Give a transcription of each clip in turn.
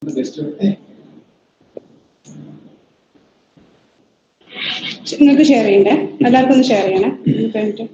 നിങ്ങൾക്ക് ഷെയർ ചെയ്യണ്ടേ? എല്ലാവർക്കും ഒന്ന് ഷെയർ ചെയ്യണേ. കഴിഞ്ഞിട്ട്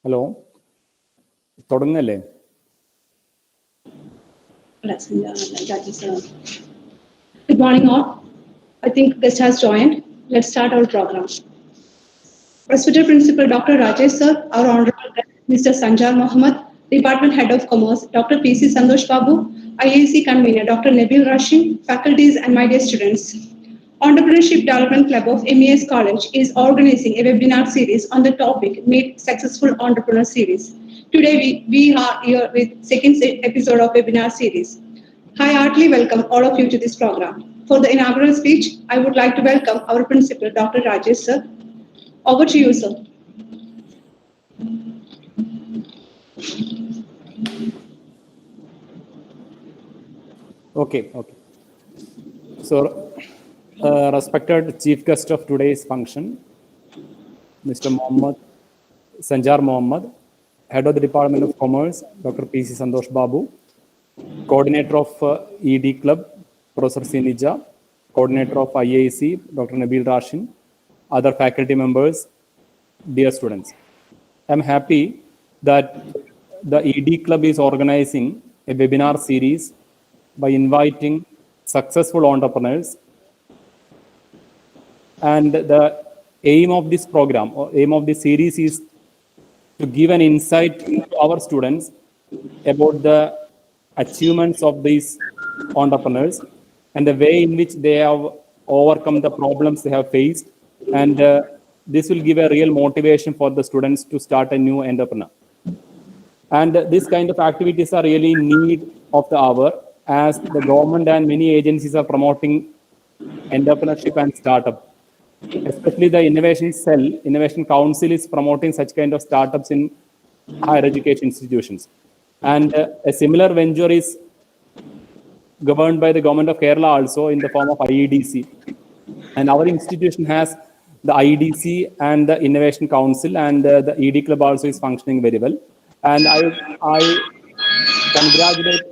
ഹലോ, തുടങ്ങല്ലേ? Good morning all. I think guest has joined. Let's start our program. Respected Principal Dr. Rajesh Sir, our Honorable Guest, Mr. Sanjar Mohammed, Department Head of Commerce, Dr. P.C. Santosh Babu, IAC Convener, Dr. Nabil Rashid, faculties and my dear students. Entrepreneurship Development Club of MES College is organizing a webinar series on the topic Meet Successful Entrepreneur Series. Today we are here with second episode of webinar series. I heartily welcome all of you to this program. For the inaugural speech, I would like to welcome our Principal, Dr. Rajesh Sir. Over to you, sir. Okay. So, respected chief guest of today's function, Mr. Sanjar Mohammed, Head of the Department of Commerce, Dr. P.C. Santosh Babu, Coordinator of ED Club, Professor Sinija, Coordinator of IAC, Dr. Nabil Rashid, other faculty members, dear students. I'm happy that the ED Club is organizing a webinar series by inviting successful entrepreneurs. And the aim of this program, or aim of this series, is to give an insight to our students about the achievements of these entrepreneurs and the way in which they have overcome the problems they have faced. And this will give a real motivation for the students to start a new entrepreneur. And this kind of activities are really in need of the hour, as the government and many agencies are promoting entrepreneurship and startup. Especially the Innovation Council is promoting such kind of startups in higher education institutions. And a similar venture is governed by the government of Kerala also in the form of IEDC. And our institution has the IEDC and the Innovation Council, and the ED Club also is functioning very well. And I congratulate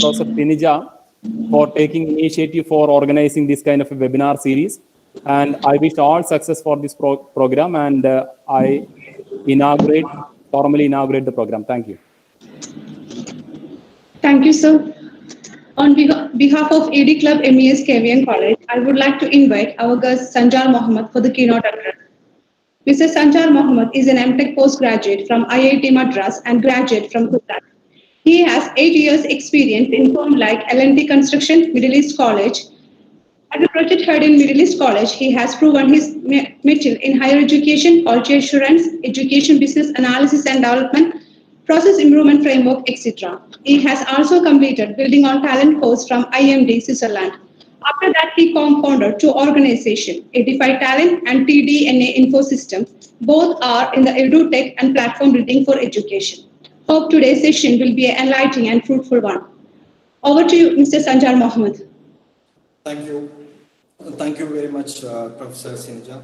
Professor Sinija for taking initiative for organizing this kind of a webinar series. And I wish all success for this program, and I formally inaugurate the program. Thank you. Thank you, sir. On behalf of ED Club MES KVN College, I would like to invite our guest Sanjar Mohammed for the keynote address. Mr. Sanjar Mohammed is an MTech postgraduate from IIT Madras and graduate from Gujarat. He has 8 years experience in firms like L&T Construction, Middle East College. As a project head in Middle East College, he has proven his mettle in higher education, quality assurance, education business analysis and development, process improvement framework, etc. He has also completed Building on Talent course from IMD, Switzerland. After that, he co-founded two organizations, Edify Talent and TDNA Infosystem. Both are in the EduTech and platform building for education. Hope today's session will be an enlightening and fruitful one. Over to you, Mr. Sanjar Mohammed. Thank you. Thank you very much, Professor Sinija.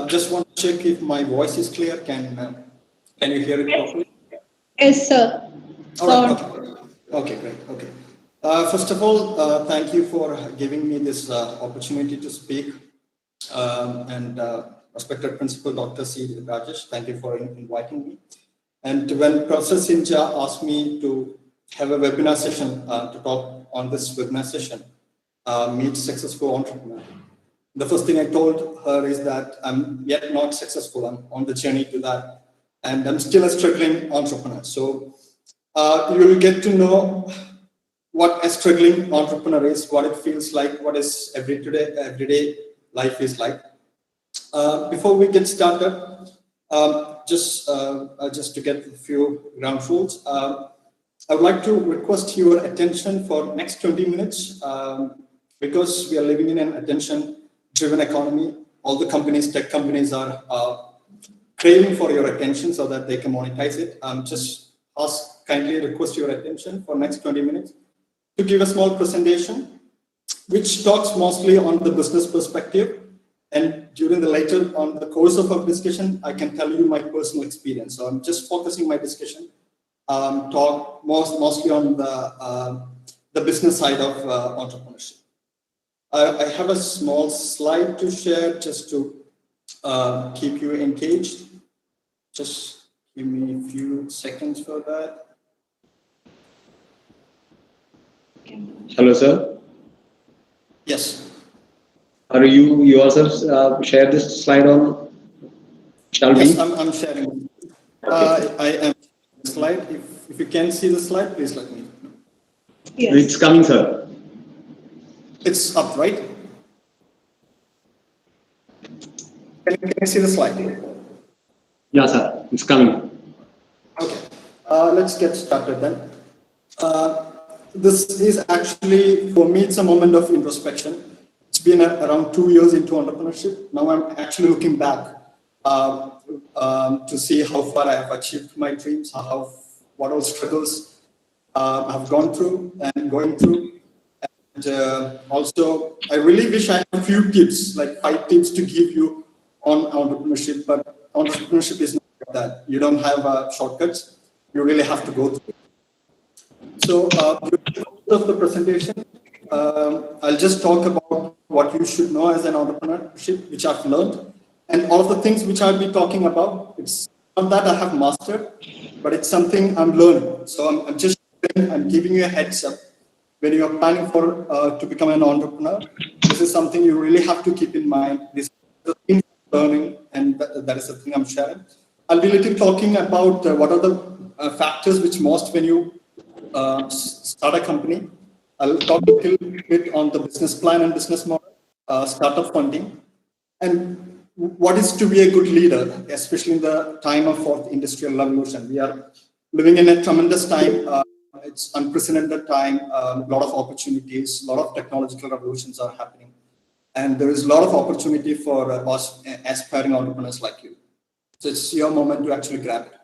Just want to check if my voice is clear. Can you hear it properly? Yes, sir. All right. Okay, great. Okay. First of all, thank you for giving me this opportunity to speak and respected Principal Dr. C. Rajesh. Thank you for inviting me. And when Professor Sinja asked me to have a webinar session to talk on this webinar session, Meet Successful Entrepreneur, the first thing I told her is that I'm yet not successful. I'm on the journey to that, and I'm still a struggling entrepreneur. So you will get to know what a struggling entrepreneur is, what it feels like, what is everyday life is like. Before we get started, just to get a few ground rules, I would like to request your attention for next 20 minutes because we are living in an attention-driven economy. All the companies, tech companies, are craving for your attention so that they can monetize it. Just kindly request your attention for next 20 minutes to give a small presentation, which talks mostly on the business perspective. And during the later on the course of our discussion, I can tell you my personal experience. So I'm just focusing my discussion, talk mostly on the business side of entrepreneurship. I have a small slide to share just to keep you engaged. Just give me a few seconds for that. Hello, sir. Yes. Are you yourself share this slide on? Shall Yes, we? I'm sharing. Okay. I am slide. If you can see the slide, please let me know. Yes. It's coming, sir. It's up, right? Can you see the slide? Yeah, sir. It's coming. Okay. Let's get started then. This is actually, for me, it's a moment of introspection. It's been around 2 years into entrepreneurship. Now I'm actually looking back to see how far I have achieved my dreams, what all struggles I've gone through and going through. And also, I really wish I had a few tips, like 5 tips to give you on entrepreneurship, but entrepreneurship is not like that. You don't have shortcuts. You really have to go through it. So during the course of the presentation, I'll just talk about what you should know as an entrepreneurship, which I've learned, and all of the things which I'll be talking about. It's not that I have mastered, but it's something I'm learning. So I'm just I'm giving you a heads up when you're planning for to become an entrepreneur. This is something you really have to keep in mind. This is the thing I'm learning, and that is the thing I'm sharing. I'll be little talking about what are the factors which most when you start a company. I'll talk a little bit on the business plan and business model, startup funding, and what is to be a good leader, especially in the time of fourth industrial revolution. We are living in a tremendous time. It's unprecedented time. A lot of opportunities, a lot of technological revolutions are happening, and there is a lot of opportunity for us aspiring entrepreneurs like you. So it's your moment to actually grab it.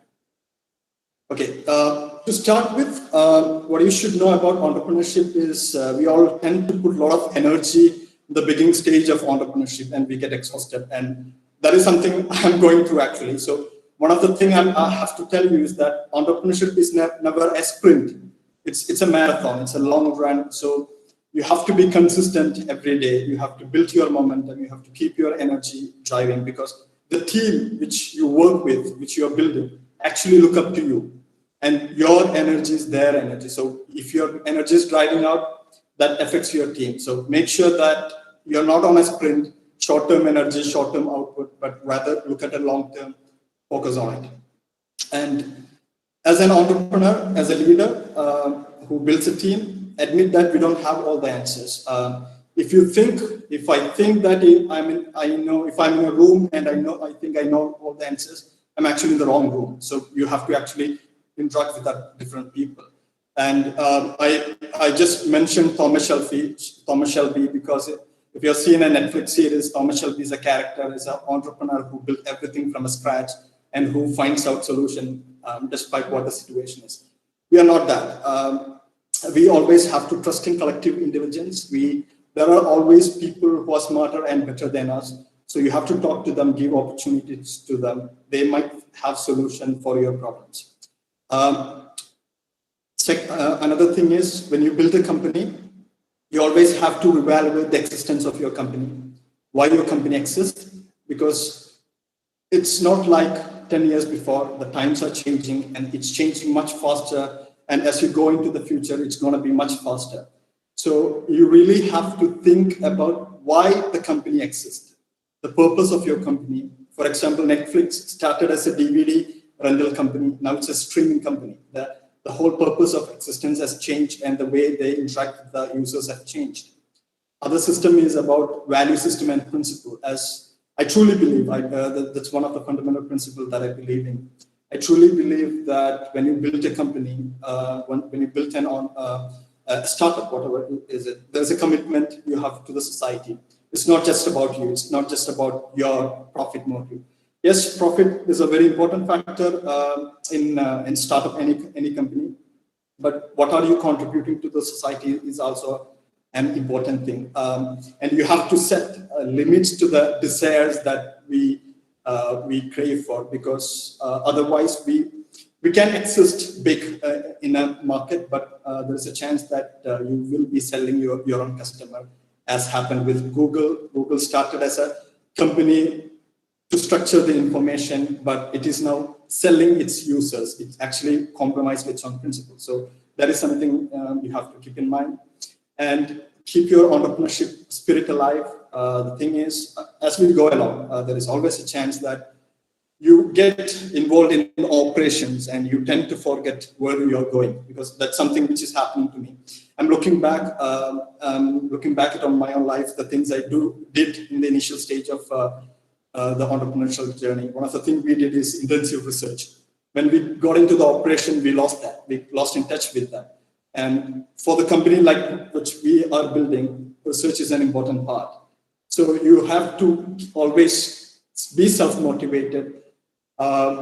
Okay, to start with, what you should know about entrepreneurship is we all tend to put a lot of energy in the beginning stage of entrepreneurship and we get exhausted. And that is something I'm going through actually. So one of the things I have to tell you is that entrepreneurship is never a sprint. It's a marathon, it's a long run. So you have to be consistent every day. You have to build your momentum. You have to keep your energy driving because the team which you work with, which you are building, actually look up to you. And your energy is their energy. So if your energy is driving out, that affects your team. So make sure that you're not on a sprint, short-term energy, short-term output, but rather look at a long-term focus on it. And as an entrepreneur, as a leader who builds a team, admit that we don't have all the answers. If I think that if I'm in a room and I think I know all the answers, I'm actually in the wrong room. So you have to actually interact with different people. And I just mentioned Thomas Shelby because if you've seen a Netflix series, Thomas Shelby is a character, is an entrepreneur who built everything from scratch and who finds out solution despite what the situation is. We are not that. We always have to trust in collective intelligence. There are always people who are smarter and better than us. So you have to talk to them, give opportunities to them. They might have solution for your problems. Another thing is when you build a company, you always have to evaluate the existence of your company. why your company exists, because it's not like 10 years before. The times are changing and it's changing much faster. And as you go into the future, it's going to be much faster. So you really have to think about why the company exists, the purpose of your company. For example, Netflix started as a DVD rental company. Now it's a streaming company. The whole purpose of existence has changed and the way they interact with the users have changed. Other system is about value system and principle. As I truly believe, that's one of the fundamental principles that I believe in. I truly believe that when you build a company, when you build a startup, whatever is it, there's a commitment you have to the society. It's not just about you. It's not just about your profit motive. Yes, profit is a very important factor in startup any company. But what are you contributing to the society is also an important thing. And you have to set limits to the desires that we crave for, because otherwise we can exist big in a market, but there's a chance that you will be selling your own customer, as happened with Google. Google started as a company to structure the information, but it is now selling its users. It's actually compromised its own principles. So that is something you have to keep in mind. And keep your entrepreneurship spirit alive. The thing is, as we go along, there is always a chance that you get involved in operations and you tend to forget where you're going, because that's something which is happening to me. I'm looking back at on my own life, the things I did in the initial stage of the entrepreneurial journey. One of the things we did is intensive research. When we got into the operation, we lost that. We lost in touch with that. And for the company like which we are building, research is an important part. So you have to always be self-motivated.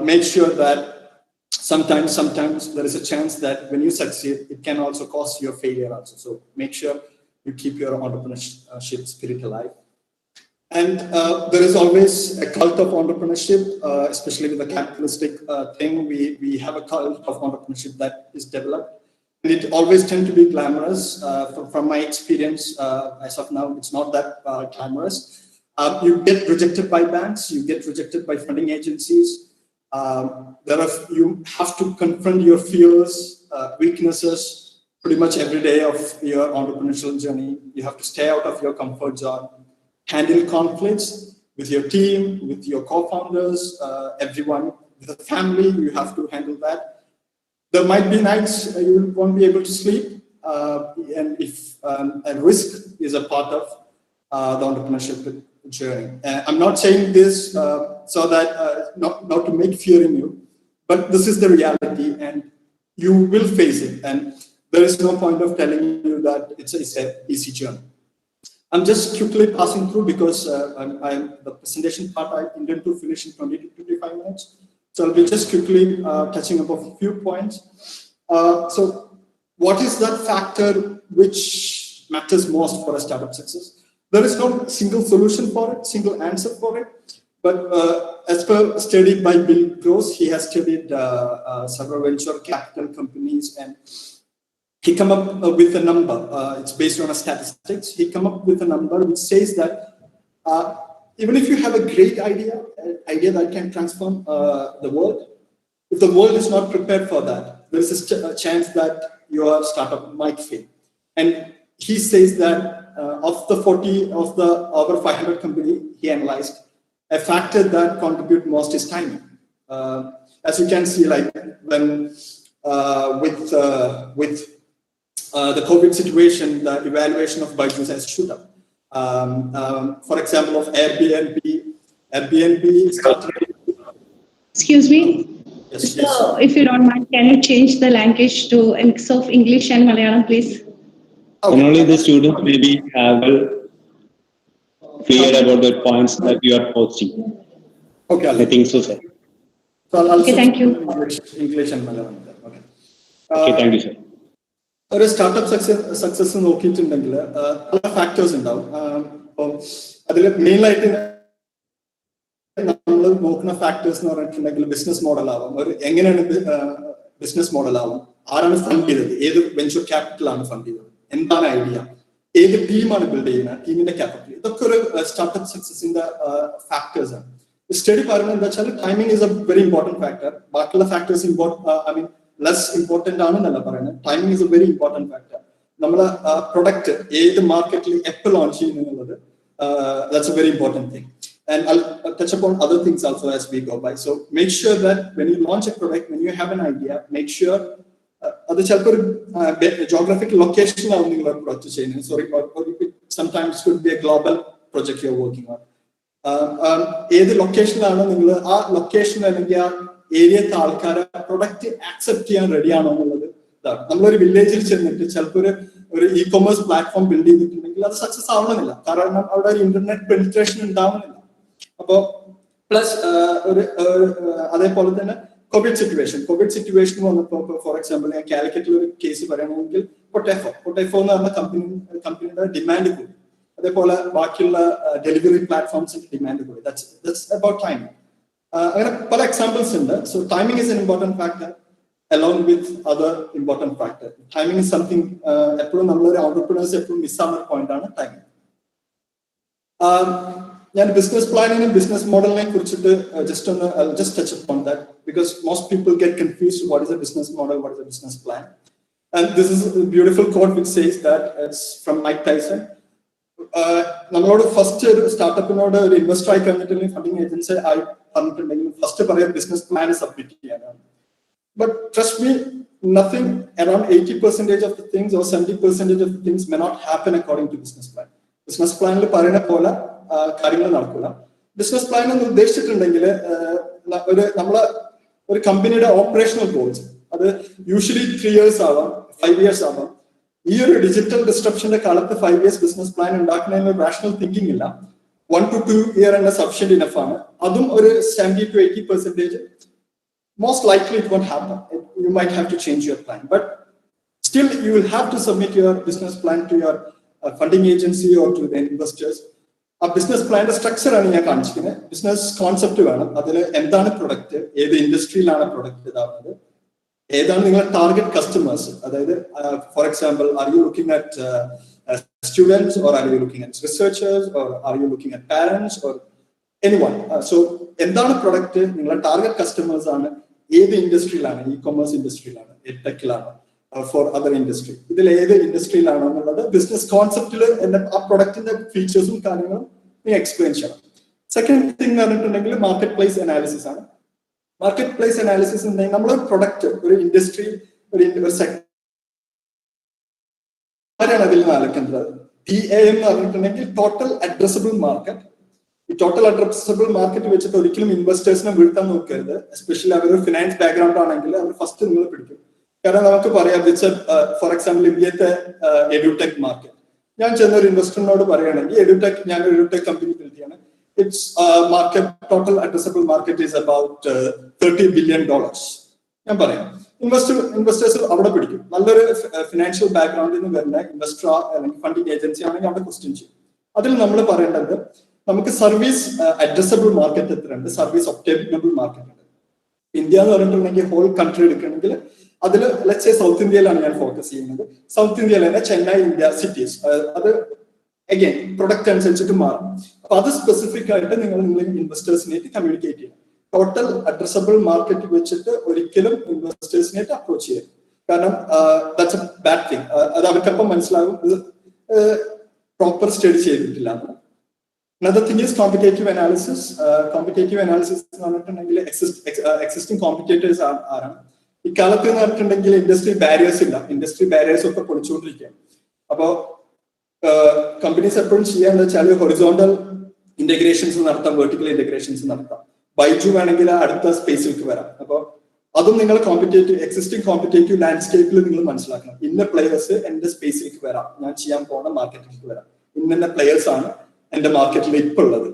Make sure that sometimes there is a chance that when you succeed, it can also cause your failure also. So make sure you keep your entrepreneurship spirit alive. And there is always a cult of entrepreneurship, especially with the capitalistic thing. We have a cult of entrepreneurship that is developed. And it always tends to be glamorous. From my experience, as of now, it's not that glamorous. You get rejected by banks, you get rejected by funding agencies. You have to confront your fears, weaknesses, pretty much every day of your entrepreneurial journey. You have to stay out of your comfort zone, handle conflicts with your team, with your co-founders, everyone, with the family. You have to handle that. There might be nights you won't be able to sleep, and if a risk is a part of the entrepreneurship journey. I'm not saying this so that not to make fear in you, but this is the reality, and you will face it. And there is no point of telling you that it's an easy journey. I'm just quickly passing through because the presentation part I intend to finish in 20 to 25 minutes. So I'll be just quickly touching up a few points. So what is that factor which matters most for a startup success? There is no single solution for it, single answer for it. But as per study by Bill Gross, he has studied several venture capital companies, and he come up with a number. It's based on a statistics. He come up with a number which says that even if you have a great idea, an idea that can transform the world, if the world is not prepared for that, there is a chance that your startup might fail. And he says that of the over 500 company he analyzed, a factor that contribute most is timing. As you can see, like when with the COVID situation, the evaluation of Byju's has shoot up. For example, of Airbnb started. Excuse me. Yes, So, yes. if you don't mind, can you change the language to a mix of English and Malayalam, please? Okay. And only the students may be well clear about the points that you are posting. Okay, I think so, sir. So I'll Okay, thank you. English and Malayalam. Okay. Okay, thank you, sir. ഒരു startup success നോക്കിയിട്ടുണ്ടെങ്കിൽ പല factors ഉണ്ടാവും. അപ്പം അതിൽ മെയിനായിട്ട് നമ്മൾ നോക്കുന്ന factors എന്ന് പറഞ്ഞിട്ടുണ്ടെങ്കിൽ ബിസിനസ് മോഡൽ ആവാം. എങ്ങനെയാണ് ബിസിനസ് മോഡൽ ആവും, ആരാണ് ഫണ്ട് ചെയ്തത്, ഏത് വെഞ്ചർ ക്യാപിറ്റൽ ആണ് ഫണ്ട് ചെയ്തത്, എന്താണ് ഐഡിയ, ഏത് ടീമാണ് ബിൽഡ് ചെയ്യുന്നത്, ടീമിന്റെ ക്യാപിറ്റൽ, ഇതൊക്കെ ഒരു സ്റ്റാർട്ടപ്പ് സക്സസിന്റെ ഫാക്ടേഴ്സ് ആണ്. സ്റ്റഡി പറയുന്നത് എന്താ വെച്ചാൽ timing is A very important factor. ബാക്കിയുള്ള ഫാക്ടേഴ്സ് ലെസ് ഇമ്പോർട്ടന്റ് ആണെന്നല്ല പറയുന്നത്. Timing is A very important factor. നമ്മളെ പ്രൊഡക്റ്റ് ഏത് മാർക്കറ്റിൽ എപ്പോൾ ലോഞ്ച് ചെയ്യുന്നു എന്നുള്ളത് that's a very important thing. And I'll touch upon other things also as we go by. So make sure that when you launch a product, when you have an idea, make sure അത് ചിലപ്പോൾ ഒരു geographical ലൊക്കേഷനിലാവും നിങ്ങൾ project ചെയ്യുന്നത്. Sorry, sometimes could be A global project you are working on. ഏത് ലൊക്കേഷനിലാണോ നിങ്ങൾ ആ location അല്ലെങ്കിൽ ആ ഏരിയത്തെ ആൾക്കാരെ പ്രൊഡക്റ്റ് ആക്സെപ്റ്റ് ചെയ്യാൻ റെഡി ആണോ എന്നുള്ളത് ഇതാണ്. നമ്മളൊരു വില്ലേജിൽ ചെന്നിട്ട് ചിലപ്പോൾ ഒരു ഇ കൊമേഴ്സ് പ്ലാറ്റ്ഫോം ബിൽഡ് ചെയ്തിട്ടുണ്ടെങ്കിൽ അത് സക്സസ് ആവണമെന്നില്ല, കാരണം അവിടെ ഒരു ഇന്റർനെറ്റ് പെനിട്രേഷൻ ഉണ്ടാവുന്നില്ല. അപ്പോ പ്ലസ് അതേപോലെ തന്നെ കോവിഡ് സിറ്റുവേഷൻ വന്നപ്പോൾ ഫോർ എക്സാമ്പിൾ ഞാൻ കാലിക്കറ്റിൽ ഒരു കേസ് പറയണമെങ്കിൽ പൊട്ടേഫോ എന്ന് പറഞ്ഞ കമ്പനിയുടെ ഡിമാൻഡ് കൂടി, അതേപോലെ ബാക്കിയുള്ള ഡെലിവറി പ്ലാറ്റ്ഫോംസിന്റെ ഡിമാൻഡ് കൂടി. That's about timing. അങ്ങനെ പല എക്സാമ്പിൾസ് ഉണ്ട്. So timing is N important factor along with other important factor. Timing is something എപ്പോഴും നമ്മളൊരു entrepreneurs എപ്പോഴും മിസ്സാവുന്ന ഒരു പോയിന്റ് ആണ് ടൈമിംഗ്. ഞാൻ ബിസിനസ് പ്ലാനിങ്ങും ബിസിനസ് മോഡലിനെ കുറിച്ചിട്ട് just touch upon that because most people get confused what is a business model, what is a business plan. And this is a beautiful quote which says that it's from Mike Tyson. നമ്മളോട് first ഒരു സ്റ്റാർട്ടപ്പിനോട് ഒരു investor ആയി കഴിഞ്ഞിട്ടുണ്ടെങ്കിൽ funding agency ആയി പറഞ്ഞിട്ടുണ്ടെങ്കിൽ first പറയാം business plan submit ചെയ്യാനാണ്. But trust me, nothing around 80% of the things or 70% of the things may not happen according to business plan. Business plan il parayna pole കാര്യങ്ങൾ നടക്കില്ല. Business plan എന്ന് ഉദ്ദേശിച്ചിട്ടുണ്ടെങ്കിൽ നമ്മളെ ഒരു കമ്പനിയുടെ ഓപ്പറേഷണൽ ഗോൾസ് അത് usually 3 years ആവാം, 5 years ആവാം. ഈ ഒരു ഡിജിറ്റൽ ഡിസ്ട്രപ്ഷന്റെ കാലത്ത് 5 years ബിസിനസ് പ്ലാൻ ഉണ്ടാക്കുന്നതിന് റാഷണൽ തിങ്കിങ് ഇല്ല. 1 to 2 year എന്ന സഫിഷ്യന്റ് ഇനഫ് ആണ്. അതും ഒരു 70 to 80% most likely it won't happen. You might have to change your plan, but still you will have to submit your business plan to your funding agency or to the investors. A business plan structure ആണ് ഞാൻ കാണിച്ചിരിക്കുന്നത്. Business concept വേണം, അതിൽ എന്താണ് product, ഏത് ഇൻഡസ്ട്രിയിലാണ് product ഇതാവുന്നത്, ഏതാണ് നിങ്ങളുടെ ടാർഗറ്റ് കസ്റ്റമേഴ്സ്. അതായത് for example, are you looking at students or are you looking at researchers or are you looking at parents or anyone. So എന്താണ് പ്രൊഡക്റ്റ്, നിങ്ങളുടെ ടാർഗറ്റ് കസ്റ്റമേഴ്സ് ആണ്, ഏത് ഇൻഡസ്ട്രിയിലാണ്, ഇ കൊമേഴ്സ് ഇൻഡസ്ട്രിയിലാണ്, ടെക്കിലാണ്, ഫോർ അതർ ഇൻഡസ്ട്രി, ഇതിൽ ഏത് ഇൻഡസ്ട്രിയിലാണോ എന്നുള്ളത് ബിസിനസ് കോൺസെപ്റ്റിൽ ആ പ്രൊഡക്റ്റിന്റെ ഫീച്ചേഴ്സും കാര്യങ്ങളും നീ എക്സ്പ്ലെയിൻ ചെയ്യണം. സെക്കൻഡ് തിങ് എന്ന് പറഞ്ഞിട്ടുണ്ടെങ്കിൽ മാർക്കറ്റ് പ്ലേസ് അനാലിസിസ് ആണ്. മാർക്കറ്റ് പ്ലേസ് അനാലിസിസ് ഉണ്ടെങ്കിൽ നമ്മളൊരു പ്രൊഡക്റ്റ് ഒരു ഇൻഡസ്ട്രി ഒരു സെക്ടർ ആരാണ് അതിൽ നിന്ന് അലക്കേണ്ടത്. TAM എന്ന് പറഞ്ഞിട്ടുണ്ടെങ്കിൽ ടോട്ടൽ അഡ്രസബിൾ മാർക്കറ്റ്. ഈ ടോട്ടൽ അഡ്രസബിൾ മാർക്കറ്റ് വെച്ചിട്ട് ഒരിക്കലും ഇൻവെസ്റ്റേഴ്സിനെ വീഴ്ത്താൻ നോക്കരുത്. എസ്പെഷ്യലി അവരൊരു ഫിനാൻസ് ബാക്ക്ഗ്രൗണ്ട് ആണെങ്കിൽ അവർ ഫസ്റ്റ് നിങ്ങൾ പിടിക്കും. കാരണം നമുക്ക് പറയാം, ഫോർ എക്സാമ്പിൾ ഇന്ത്യത്തെ എഡ്യൂടെക് മാർക്കറ്റ്. ഞാൻ ചെന്ന ഒരു ഇൻവെസ്റ്ററിനോട് പറയുകയാണെങ്കിൽ ഞാൻ ഒരു എഡ്യൂടെക് കമ്പനി ബിൽഡ് ചെയ്യാണ്, it's market total addressable market is about $30 billion. ഞാൻ പറയാം, ഇൻവെസ്റ്റേഴ്സ് അവിടെ പിടിക്കും. നല്ലൊരു ഫിനാൻഷ്യൽ ബാക്ക്ഗ്രൗണ്ടിൽ നിന്ന് വരുന്ന ഇൻവെസ്റ്റർ അല്ലെങ്കിൽ ഫണ്ടിങ് ഏജൻസി ആണെങ്കിൽ അവിടെ ക്വസ്റ്റ്യൻ ചെയ്യും. അതിൽ നമ്മൾ പറയേണ്ടത് നമുക്ക് സർവീസ് അഡ്രസബിൾ മാർക്കറ്റ് എത്രയുണ്ട്, സർവീസ് ഒബ്റ്റൈനബിൾ മാർക്കറ്റ് ഉണ്ട്. ഇന്ത്യ എന്ന് പറഞ്ഞിട്ടുണ്ടെങ്കിൽ ഹോൾ കൺട്രി എടുക്കണമെങ്കിൽ അതിൽ ലെറ്റ്സ് സേ സൗത്ത് ഇന്ത്യയിലാണ് ഞാൻ ഫോക്കസ് ചെയ്യുന്നത്. സൗത്ത് ഇന്ത്യയിൽ തന്നെ ചെന്നൈ, ഇന്ത്യ സിറ്റീസ്, അത് അഗൈൻ പ്രൊഡക്റ്റ് അനുസരിച്ചിട്ട് മാറും. അപ്പൊ അത് സ്പെസിഫിക് ആയിട്ട് നിങ്ങൾ ഇൻവെസ്റ്റേഴ്സിനായിട്ട് കമ്മ്യൂണിക്കേറ്റ് ചെയ്യണം. ടോട്ടൽ അഡ്രസബിൾ മാർക്കറ്റ് വെച്ചിട്ട് ഒരിക്കലും ഇൻവെസ്റ്റേഴ്സിനായിട്ട് അപ്രോച്ച് ചെയ്യണം. കാരണം ദാറ്റ്സ് എ ബാഡ് തിങ്. അത് അവർക്കപ്പം മനസ്സിലാകും പ്രോപ്പർ സ്റ്റഡി ചെയ്തിട്ടില്ല. Another thing is competitive analysis. Competitive analysis എന്ന് പറഞ്ഞിട്ടുണ്ടെങ്കിൽ എക്സിസ്റ്റിംഗ് കോമ്പറ്റേറ്റേഴ്സ് ആരാണ്. ഇക്കാലത്ത് എന്ന് പറഞ്ഞിട്ടുണ്ടെങ്കിൽ ഇൻഡസ്ട്രി ബാരിയേഴ്സ് ഇല്ല, ഇൻഡസ്ട്രി ബാരിയേഴ്സ് ഒക്കെ പൊളിച്ചുകൊണ്ടിരിക്കുകയാണ്. അപ്പോൾ കമ്പനീസ് എപ്പോഴും ചെയ്യാന്ന് വെച്ചാൽ ഹൊറിസോണ്ടൽ ഇന്റഗ്രേഷൻസ് നടത്താം, വെർട്ടിക്കൽ ഇന്റഗ്രേഷൻസ് നടത്താം. ബൈജു വേണമെങ്കിൽ അടുത്ത സ്പേസിലേക്ക് വരാം. അപ്പോൾ അതും നിങ്ങൾ എക്സിസ്റ്റിംഗ് കോമ്പറ്റേറ്റീവ് ലാൻഡ്സ്കേപ്പിൽ നിങ്ങൾ മനസ്സിലാക്കണം. ഇന്ന പ്ലേയേഴ്സ് എന്റെ സ്പേസിലേക്ക് വരാം, ഞാൻ ചെയ്യാൻ പോകുന്ന മാർക്കറ്റിലേക്ക് വരാം, ഇന്ന പ്ലേയേഴ്സ് ആണ് എന്റെ മാർക്കറ്റിൽ ഇപ്പൊ ഉള്ളത്.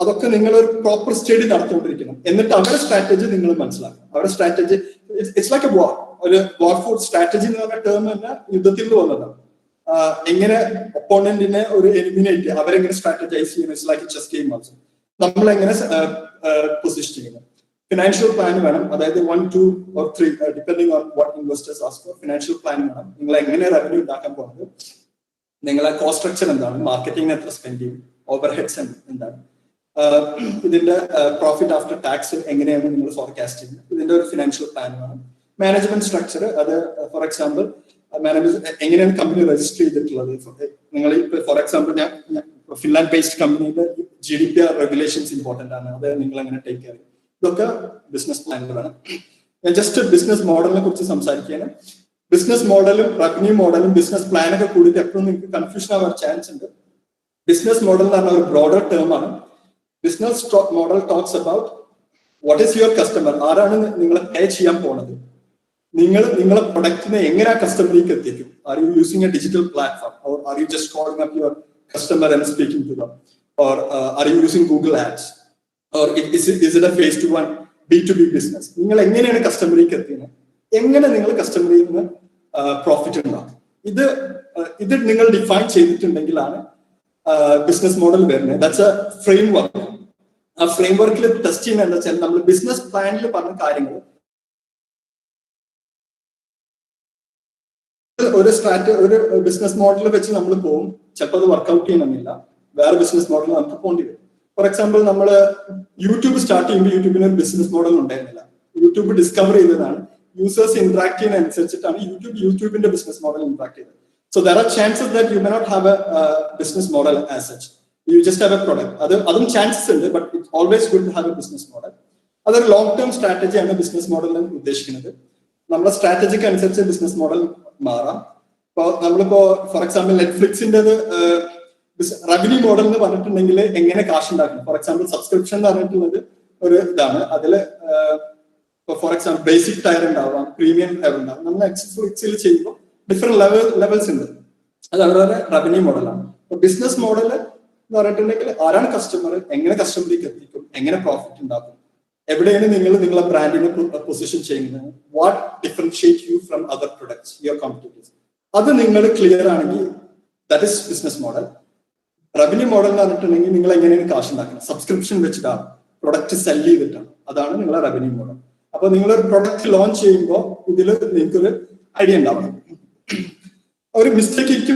അതൊക്കെ നിങ്ങൾ ഒരു പ്രോപ്പർ സ്റ്റഡി നടത്തിക്കൊണ്ടിരിക്കണം. എന്നിട്ട് അവരുടെ സ്ട്രാറ്റജി നിങ്ങൾ മനസ്സിലാക്കണം. അവരുടെ strategy it's like a war. ഒരു വാർഫുഡ് സ്ട്രാറ്റജി എന്ന് പറഞ്ഞ ടേം തന്നെ യുദ്ധത്തിൽ നിന്ന് വന്നതാണ്. എങ്ങനെ ഒപ്പോണന്റിനെ ഒരു എലിമിനേറ്റ്, അവരെങ്ങനെ സ്ട്രാറ്റജൈസ് ചെയ്യുന്നു, it's like chess game also. നമ്മളെങ്ങനെ പൊസിഷൻ ചെയ്യുന്നു. ഫിനാൻഷ്യൽ പ്ലാൻ വേണം, അതായത് 1, 2 or 3 depending on what investors ask for. Financial plan വേണം, നിങ്ങൾ എങ്ങനെ റവന്യൂ ഉണ്ടാക്കാൻ പോകുന്നത്, നിങ്ങളെ കോസ്റ്റ് സ്ട്രക്ചർ എന്താണ്, മാർക്കറ്റിംഗിന് എത്ര സ്പെൻഡ് ചെയ്യും, ഓവർ ഹെഡ്സ് എന്താണ്, ഇതിന്റെ പ്രോഫിറ്റ് ആഫ്റ്റർ ടാക്സ് എങ്ങനെയാണ് നിങ്ങൾ ഫോർകാസ്റ്റ് ചെയ്യുന്നത്, ഇതിന്റെ ഒരു ഫിനാൻഷ്യൽ പ്ലാൻ വേണം. മാനേജ്മെന്റ് സ്ട്രക്ചർ, അത് ഫോർ എക്സാമ്പിൾ എങ്ങനെയാണ് കമ്പനി രജിസ്റ്റർ ചെയ്തിട്ടുള്ളത്. നിങ്ങൾ ഫോർ എക്സാമ്പിൾ ഞാൻ ഫിൻലാൻഡ് ബേസ്ഡ് കമ്പനിയുടെ GDPR റെഗുലേഷൻസ് ഇമ്പോർട്ടന്റ് ആണ്, അത് നിങ്ങൾ എങ്ങനെ ടേക്ക് കെയർ ചെയ്യും, ഇതൊക്കെ ബിസിനസ് പ്ലാനുകളാണ്. ഞാൻ ജസ്റ്റ് ബിസിനസ് മോഡലിനെ കുറിച്ച് സംസാരിക്കുകയാണ്. ബിസിനസ് മോഡലും റവന്യൂ മോഡലും ബിസിനസ് പ്ലാനൊക്കെ കൂടിയിട്ട് എപ്പോഴും നിങ്ങൾക്ക് കൺഫ്യൂഷൻ ആവാൻ ചാൻസ് ഉണ്ട്. ബിസിനസ് മോഡൽ എന്ന് പറഞ്ഞ ഒരു ബ്രോഡർ ടേം ആണ്. Business model talks about what is your customer, ആരാണ് നിങ്ങളെ പേ ചെയ്യാൻ പോണത്, നിങ്ങളെ പ്രൊഡക്റ്റിനെ എങ്ങനെ ആ കസ്റ്റമറിലേക്ക് എത്തിക്കും. Are you using a digital platform or are you just calling up your customer and speaking to them, or are you using Google ads, or is it a face to one B2B business. നിങ്ങൾ എങ്ങനെയാണ് കസ്റ്റമറിലേക്ക് എത്തുന്നത്, എങ്ങനെ നിങ്ങൾ കസ്റ്റമറിൽ നിന്ന് profit ഉണ്ടാക്കും, ഇത് നിങ്ങൾ define ചെയ്തിട്ടുണ്ടെങ്കിലാണ് business model വരുന്നത്. That's A frame work. ആ ഫ്രെയിം വർക്കിൽ ടെസ്റ്റ് ചെയ്യുന്നത് എന്താ വെച്ചാൽ നമ്മൾ ബിസിനസ് പ്ലാനിൽ പറഞ്ഞ കാര്യങ്ങൾ ഒരു ബിസിനസ് മോഡൽ വെച്ച് നമ്മൾ പോകും, ചിലപ്പോൾ അത് വർക്ക്ഔട്ട് ചെയ്യണമെന്നില്ല, വേറെ ബിസിനസ് മോഡൽ നമുക്ക് പോകേണ്ടി വരും. ഫോർ എക്സാമ്പിൾ നമ്മൾ യൂട്യൂബ് സ്റ്റാർട്ട് ചെയ്യുമ്പോൾ യൂട്യൂബിന് ഒരു ബിസിനസ് മോഡൽ ഉണ്ടായിരുന്നില്ല. യൂട്യൂബ് ഡിസ്കവർ ചെയ്തതാണ്, യൂസേഴ്സ് ഇന്ററാക്ട് ചെയ്യുന്ന അനുസരിച്ചിട്ടാണ് യൂട്യൂബിന്റെ ബിസിനസ് മോഡൽ ഇന്ററാക്ട് ചെയ്തത്. So there are chances that you may not have a business model as such. You just have a product. അതും chances ഉണ്ട്, but it's always good to have a business model. അതൊരു long term strategy ആണ് business model ഉദ്ദേശിക്കുന്നത്. നമ്മുടെ strategic അനുസരിച്ച് business model മാറാം. ഇപ്പോൾ നമ്മളിപ്പോ ഫോർ എക്സാമ്പിൾ നെറ്റ്ഫ്ലിക്സിന്റെ റവന്യൂ മോഡൽ എന്ന് പറഞ്ഞിട്ടുണ്ടെങ്കിൽ എങ്ങനെ കാശ് ഉണ്ടാക്കണം. ഫോർ എക്സാമ്പിൾ സബ്സ്ക്രിപ്ഷൻ എന്ന് പറഞ്ഞിട്ടുള്ളത് ഒരു ഇതാണ്. അതിൽ ഫോർ എക്സാമ്പിൾ ബേസിക് ടയർ ഉണ്ടാവാം, പ്രീമിയം ടയർ ഉണ്ടാവും. നമ്മൾ നെറ്റ്ഫ്ലിക്സിൽ ചെയ്യുമ്പോൾ ഡിഫറെന്റ് ലെവൽസ് ഉണ്ട്. അത് അവരുടെ റവന്യൂ മോഡലാണ്. ബിസിനസ് മോഡൽ എന്ന് പറഞ്ഞിട്ടുണ്ടെങ്കിൽ ആരാണ് കസ്റ്റമർ, എങ്ങനെ കസ്റ്റമറിലേക്ക് എത്തിക്കും, എങ്ങനെ പ്രോഫിറ്റ് ഉണ്ടാക്കും, എവിടെയാണ് നിങ്ങളെ ബ്രാൻഡിനെ പൊസിഷൻ ചെയ്യുന്നത്, what differentiate you from other products, your competitors. അത് നിങ്ങൾ ക്ലിയർ ആണെങ്കിൽ that is business model. Revenue model എന്ന് പറഞ്ഞിട്ടുണ്ടെങ്കിൽ നിങ്ങൾ എങ്ങനെയാണ് കാശ് ഉണ്ടാക്കുന്നത്, സബ്സ്ക്രിപ്ഷൻ വെച്ചിട്ടാണ്, പ്രൊഡക്റ്റ് സെല് ചെയ്തിട്ടാണ്, അതാണ് നിങ്ങളെ റവന്യൂ മോഡൽ. അപ്പൊ നിങ്ങളൊരു പ്രൊഡക്റ്റ് ലോഞ്ച് ചെയ്യുമ്പോൾ ഇതിൽ നിങ്ങൾക്കൊരു ഐഡിയ ഉണ്ടാവണം. ഒരു മിസ്റ്റേക്ക്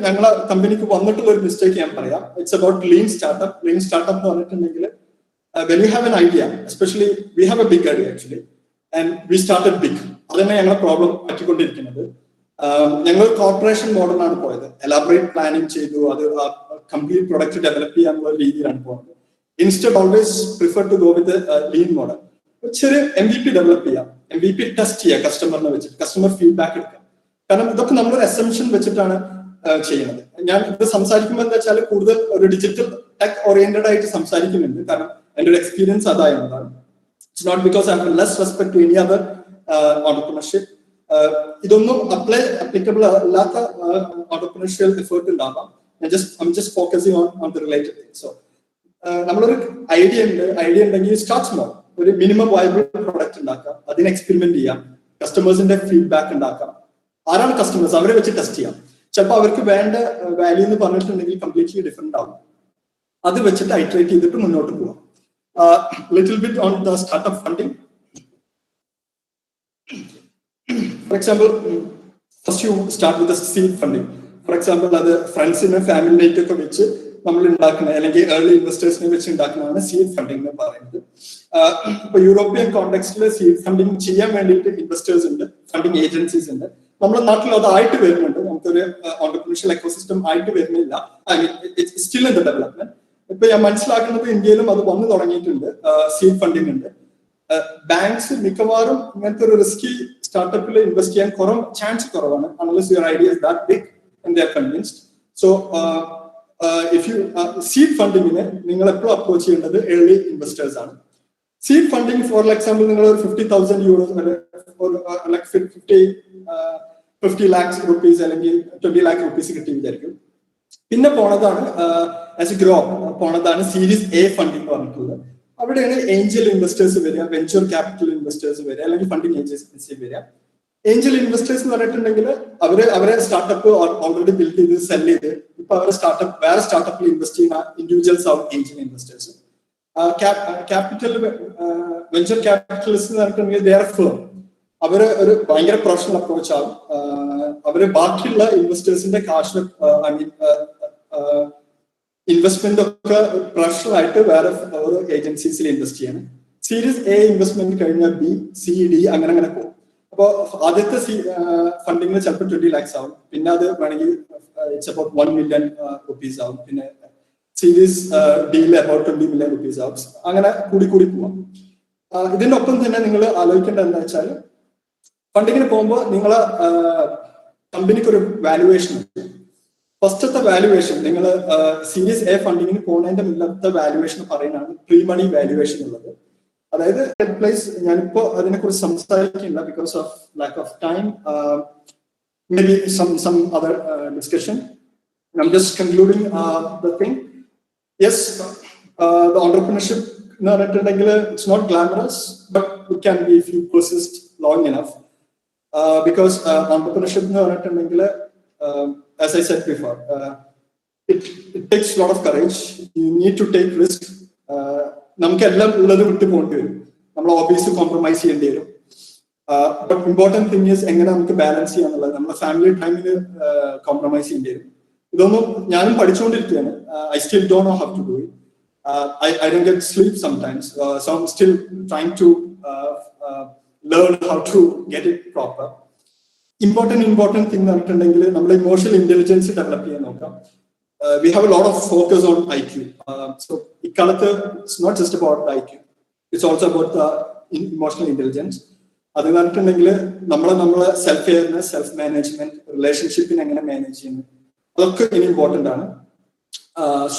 ഞങ്ങളെ കമ്പനിക്ക് വന്നിട്ടുള്ള ഒരു മിസ്റ്റേക്ക് ഞാൻ പറയാം. It's about lean startup. Lean startup എന്ന് പറഞ്ഞിട്ടുണ്ടെങ്കിൽ when you have an idea, especially we have a big idea actually, and we started big. അതന്നെ ഞങ്ങളെ പ്രോബ്ലം പറ്റിക്കൊണ്ടിരിക്കുന്നത്. ഞങ്ങൾ കോർപ്പറേഷൻ മോഡലാണ് പോയത്. എലാബറേറ്റ് പ്ലാനിങ് ചെയ്തു, അത് കംപ്ലീറ്റ് പ്രൊഡക്റ്റ് ഡെവലപ്പ് ചെയ്യാനുള്ള രീതിയിലാണ് പോകുന്നത്. Instead always prefer to go with lean model. ചെറിയ MVP ഡെവലപ്പ് ചെയ്യാം, MVP ടെസ്റ്റ് ചെയ്യാം കസ്റ്റമറിനെ വെച്ചിട്ട്, കസ്റ്റമർ ഫീഡ്ബാക്ക് എടുക്കാം. കാരണം ഇതൊക്കെ നമ്മളൊരു അസംഷൻ വെച്ചിട്ടാണ് ചെയ്യുന്നത്. ഞാൻ ഇത് സംസാരിക്കുമ്പോൾ എന്താ വെച്ചാൽ കൂടുതൽ ഒരു ഡിജിറ്റൽ ടെക് ഓറിയന്റഡ് ആയിട്ട് സംസാരിക്കുന്നുണ്ട്. കാരണം എൻ്റെ ഒരു എക്സ്പീരിയൻസ് അതായതാണ്. It's not because I have less respect to any other entrepreneurship. ഇതൊന്നും അപ്ലിക്കബിൾ അല്ലാത്ത ഓണ്ടർപ്രണർഷിയൽ എഫേർട്ട് ഉണ്ടാവാം. I'm just focusing on the related things. So നമ്മളൊരു ഐഡിയ ഉണ്ടെങ്കിൽ സ്റ്റാർട്ട് സ്മോൾ. ഒരു മിനിമം വയബിൾ പ്രൊഡക്റ്റ് ഉണ്ടാക്കാം, അതിന് എക്സ്പെരിമെന്റ് ചെയ്യാം, കസ്റ്റമേഴ്സിന്റെ ഫീഡ്ബാക്ക് ഉണ്ടാക്കാം. ആരാണ് കസ്റ്റമേഴ്സ്, അവരെ വെച്ച് ടെസ്റ്റ് ചെയ്യാം. ചിലപ്പോൾ അവർക്ക് വേണ്ട വാല്യൂ എന്ന് പറഞ്ഞിട്ടുണ്ടെങ്കിൽ കംപ്ലീറ്റ്ലി ഡിഫറെന്റ് ആവും. അത് വെച്ചിട്ട് ഐറ്ററേറ്റ് ചെയ്തിട്ട് മുന്നോട്ട് പോവാം. Little bit on the startup funding. For example first you start with seed funding. For example അത് ഫ്രണ്ട്സിനെ ഫാമിലിയിലേക്കൊക്കെ വെച്ച് നമ്മൾ ഉണ്ടാക്കുന്ന അല്ലെങ്കിൽ ഏർലി ഇൻവെസ്റ്റേഴ്സിനെ വെച്ച് ഉണ്ടാക്കുന്നതാണ് സീഡ് ഫണ്ടിങ് എന്ന് പറയുന്നത്. ഇപ്പൊ യൂറോപ്യൻ കോണ്ടെക്സ്റ്റിൽ സീഡ് ഫണ്ടിങ് ചെയ്യാൻ വേണ്ടിയിട്ട് ഇൻവെസ്റ്റേഴ്സ് ഉണ്ട്, ഫണ്ടിങ് ഏജൻസീസ് ഉണ്ട്. നമ്മുടെ നാട്ടിൽ അത് ആയിട്ട് വരുന്നുണ്ട്. നമുക്കൊരു ഓണ്ടർപ്രണർഷ്യൽ എക്കോസിസ്റ്റം ആയിട്ട് വരുന്നില്ല. It's still in the development. ഇപ്പൊ ഞാൻ മനസ്സിലാക്കുന്നത് ഇന്ത്യയിലും അത് വന്നു തുടങ്ങിയിട്ടുണ്ട്. സീഡ് ഫണ്ടിങ് ഉണ്ട്. ബാങ്ക്സ് മിക്കവാറും ഇങ്ങനത്തെ ഒരു റിസ്കി സ്റ്റാർട്ടപ്പിൽ ഇൻവെസ്റ്റ് ചെയ്യാൻ ചാൻസ് കുറവാണ്, unless your idea is that big and they are convinced. So if you seed ഫണ്ടിങ്ങിന് നിങ്ങൾ എപ്പോഴും അപ്രോച്ച് ചെയ്യേണ്ടത് ഏർലി ഇൻവെസ്റ്റേഴ്സ് ആണ്. സീഡ് ഫണ്ടിങ് ഫോർ എക്സാമ്പിൾ നിങ്ങൾ ഒരു 50,000 euros ലൈക് 50 lakhs rupees അല്ലെങ്കിൽ 20 lakh rupees കിട്ടി വിചാരിക്കും. പിന്നെ പോണതാണ് ആസ് എ ഗ്രോ പോണതാണ് സീരീസ് A ഫണ്ടിങ് എന്ന് പറഞ്ഞിട്ടുള്ളത്. അവിടെയാണ് ഏഞ്ചൽ ഇൻവെസ്റ്റേഴ്സ് വരിക, വെഞ്ചർ ക്യാപിറ്റൽ ഇൻവെസ്റ്റേഴ്സ് വരിക, അല്ലെങ്കിൽ ഫണ്ടിങ് ഏജൻസി വരിക. ഏഞ്ചൽ ഇൻവെസ്റ്റേഴ്സ് എന്ന് പറഞ്ഞിട്ടുണ്ടെങ്കിൽ അവരെ സ്റ്റാർട്ടപ്പ് ഓൾറെഡി ബിൽഡ് ചെയ്ത് സെൽ ചെയ്ത് ഇപ്പൊ അവരെ വേറെ സ്റ്റാർട്ടപ്പിൽ ഇൻവെസ്റ്റ് ചെയ്യുന്ന ഇൻഡിവിജ്വൽസ് ആവും angel investors. Capital venture capitalist എന്ന് പറഞ്ഞിട്ടുണ്ടെങ്കിൽ ദേ ആർ ഫേം. അവര് ഒരു ഭയങ്കര പ്രൊഫഷണൽ അപ്രോച്ച് ആവും. അവര് ബാക്കിയുള്ള ഇൻവെസ്റ്റേഴ്സിന്റെ കാശ് ഇൻവെസ്റ്റ്മെന്റ് ഒക്കെ പ്രൊഫഷണൽ ആയിട്ട് വേറെ ഓരോ ഏജൻസീസിൽ ഇൻവെസ്റ്റ് ചെയ്യണം. സീരീസ് എ ഇൻവെസ്റ്റ്മെന്റ് കഴിഞ്ഞാൽ ബി, സി, ഡി അങ്ങനെ പോകും. അപ്പോൾ ആദ്യത്തെ ഫണ്ടിങ്ങിന് ചിലപ്പോൾ 20 lakhs ആവും. പിന്നെ അത് വേണമെങ്കിൽ ഇറ്റ്സ് അബൌട്ട് 1 million rupees ആവും. പിന്നെ സീരീസ് ഡിയിൽ അബൌട്ട് 20 million rupees ആവും. അങ്ങനെ കൂടി പോവാം. ഇതിന്റെ ഒപ്പം തന്നെ നിങ്ങൾ ആലോചിക്കേണ്ടത് എന്താ വെച്ചാൽ, ഫണ്ടിങ്ങിന് പോകുമ്പോൾ നിങ്ങളെ കമ്പനിക്ക് ഒരു വാല്യുവേഷൻ ഉണ്ട്. ഫസ്റ്റത്തെ വാല്യുവേഷൻ നിങ്ങൾ സീരീസ് എ ഫണ്ടിങ്ങിന് പോകുന്നതിന്റെ മുന്നത്തെ വാല്യുവേഷൻ പറയുന്നതാണ് പ്രീ മണി വാല്യുവേഷൻ ഉള്ളത്. അതായത് പ്ലേസ് ഞാനിപ്പോ അതിനെക്കുറിച്ച് സംസാരിക്കില്ല because of lack of time. Maybe some other discussion. I'm just concluding the thing. Yes, the entrepreneurship എന്ന് പറഞ്ഞിട്ടുണ്ടെങ്കിൽ it's not glamorous, but it can be if you persist long enough. Because entrepreneurship എന്ന് പറഞ്ഞിട്ടുണ്ടെങ്കിൽ, as I said before, it takes a lot of courage. You need to take risk. നമുക്ക് എല്ലാം ഉള്ളത് വിട്ടു പോകേണ്ടി വരും. നമ്മൾ ഓഫീസ് കോംപ്രമൈസ് ചെയ്യേണ്ടി വരും. ബട്ട് ഇമ്പോർട്ടൻറ്റ് തിങ് ഈസ് എങ്ങനെ നമുക്ക് ബാലൻസ് ചെയ്യാന്നുള്ളത്. നമ്മുടെ ഫാമിലി ടൈമിൽ കോംപ്രമൈസ് ചെയ്യേണ്ടി വരും. ഇതൊന്നും ഞാനും പഠിച്ചുകൊണ്ടിരിക്കുകയാണ്. I still don't know how to do it. I don't get sleep sometimes. So I'm still trying to learn how to get it proper. Important thing എന്ന് പറഞ്ഞിട്ടുണ്ടെങ്കിൽ നമ്മുടെ ഇമോഷണൽ ഇന്റലിജൻസ് ഡെവലപ്പ് ചെയ്യാൻ നോക്കാം. We have a lot of focus on IQ. So ഇക്കാലത്ത് it's not just about IQ. It's also about the emotional intelligence. അത് പറഞ്ഞിട്ടുണ്ടെങ്കിൽ നമ്മളെ self awareness, self management, റിലേഷൻഷിപ്പിനെ എങ്ങനെ മാനേജ് ചെയ്യുന്നു, അതൊക്കെ ഇനി ഇമ്പോർട്ടൻ്റ് ആണ്.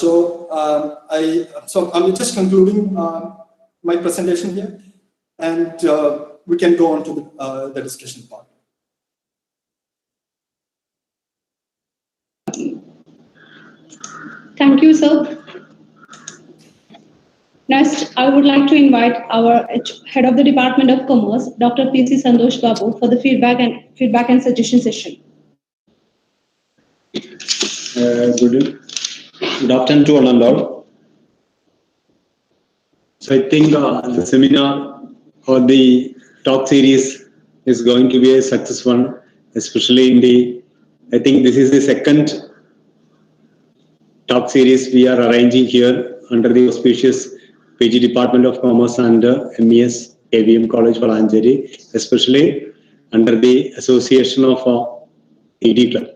So I'm just concluding my presentation here, and we can go on to the discussion part. Thank you, sir. Next, I would like to invite our Head of the Department of Commerce, Dr. P.C. Santosh Babu, for the feedback and suggestion session. Good afternoon to all and all. So I think the seminar or the talk series is going to be a success one, especially I think this is the second talk series we are arranging here under the auspicious PG Department of Commerce and MES ABM College Valancheri, especially under the association of ED Club.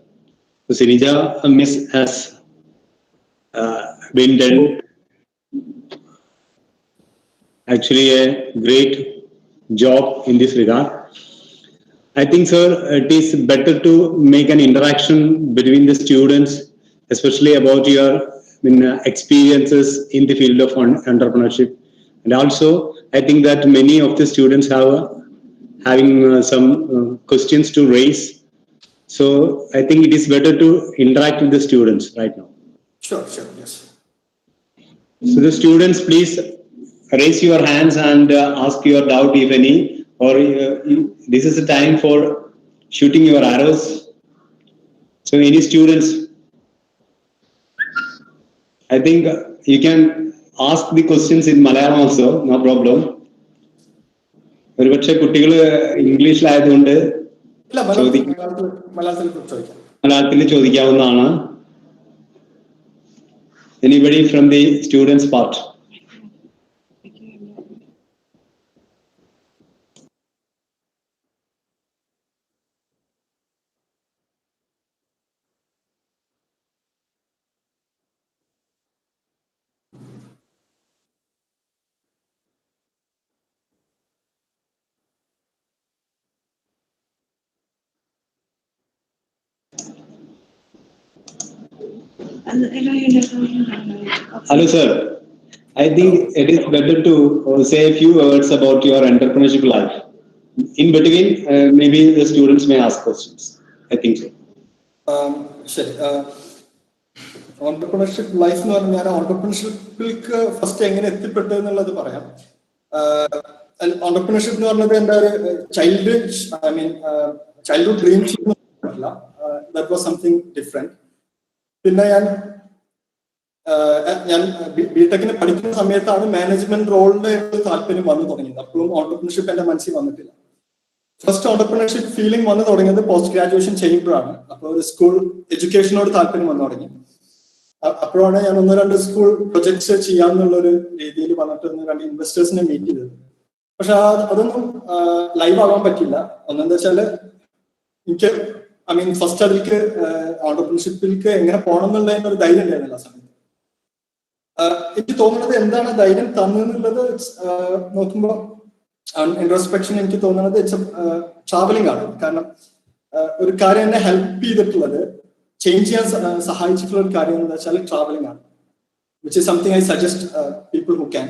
So Sinija Miss has been done actually a great job in this regard. I think, sir, it is better to make an interaction between the students, especially about your experiences in the field of entrepreneurship. And also, I think that many of the students having some questions to raise. So I think it is better to interact with the students right now. Sure, yes. So the students, please raise your hands and ask your doubt if any, or this is the time for shooting your arrows. So any students, I think you can ask the questions in Malayalam also, no problem. ഒരുപക്ഷെ കുട്ടികൾ ഇംഗ്ലീഷിലായതുകൊണ്ട് മലയാളത്തിൽ ചോദിക്കാവുന്നതാണ്. Anybody from the students part? Hello, sir. I think it is better to say a few words about your entrepreneurship life. In between, maybe the students may ask questions. I think so. ശരി. Entrepreneurship life എന്ന് പറഞ്ഞാൽ ഞാൻ ഓണ്ടർപ്രണർഷിപ്പിലേക്ക് first എങ്ങനെ എത്തിപ്പെട്ടു എന്നുള്ളത് പറയാം. Entrepreneurship എന്ന് പറഞ്ഞത് എൻ്റെ ഒരു ചൈൽഡ്ഹുഡ് ഡ്രീംസ് അല്ല. That was something different. പിന്നെ ഞാൻ ബിടെക്കിന് പഠിക്കുന്ന സമയത്താണ് മാനേജ്മെന്റ് റോളിന് താല്പര്യം വന്നു തുടങ്ങിയത്. അപ്പോഴും ഓണ്ടർപ്രണർഷിപ്പ് എന്റെ മനസ്സിൽ വന്നിട്ടില്ല. ഫസ്റ്റ് ഓണ്ടർപ്രണർഷിപ്പ് ഫീലിംഗ് വന്നു തുടങ്ങിയത് പോസ്റ്റ് ഗ്രാജുവേഷൻ ചെയ്യുമ്പോഴാണ്. അപ്പോൾ ഒരു സ്കൂൾ എഡ്യൂക്കേഷനോട് താല്പര്യം വന്നു തുടങ്ങി. അപ്പോഴാണ് ഞാൻ 1-2 സ്കൂൾ പ്രൊജക്ട്സ് ചെയ്യാമെന്നുള്ള ഒരു രീതിയിൽ വന്നിട്ട് 1-2 ഇൻവെസ്റ്റേഴ്സിനെ മീറ്റ് ചെയ്തത്. പക്ഷെ അതൊന്നും ലൈവ് ആവാൻ പറ്റില്ല. ഒന്നെന്താ വെച്ചാല് എനിക്ക് ഫസ്റ്റ് അതിലേക്ക് ഓണ്ടർപ്രണർഷിപ്പിലേക്ക് എങ്ങനെ പോകണം എന്നുള്ളതിന് ഒരു ധൈര്യം ഉണ്ടായിരുന്നില്ല ആ സമയത്ത്. എനിക്ക് തോന്നുന്നത് എന്താണ് ധൈര്യം തന്നെന്നുള്ളത് നോക്കുമ്പോൾ ഇൻട്രോസ്പെക്ഷൻ എനിക്ക് തോന്നുന്നത് ട്രാവലിംഗ് ആണ്. കാരണം ഒരു കാര്യം എന്നെ ഹെൽപ്പ് ചെയ്തിട്ടുള്ളത്, ചേഞ്ച് ചെയ്യാൻ സഹായിച്ചിട്ടുള്ള ഒരു കാര്യം എന്താ വെച്ചാൽ ട്രാവലിംഗ് ആണ്. Which is something I suggest people who can.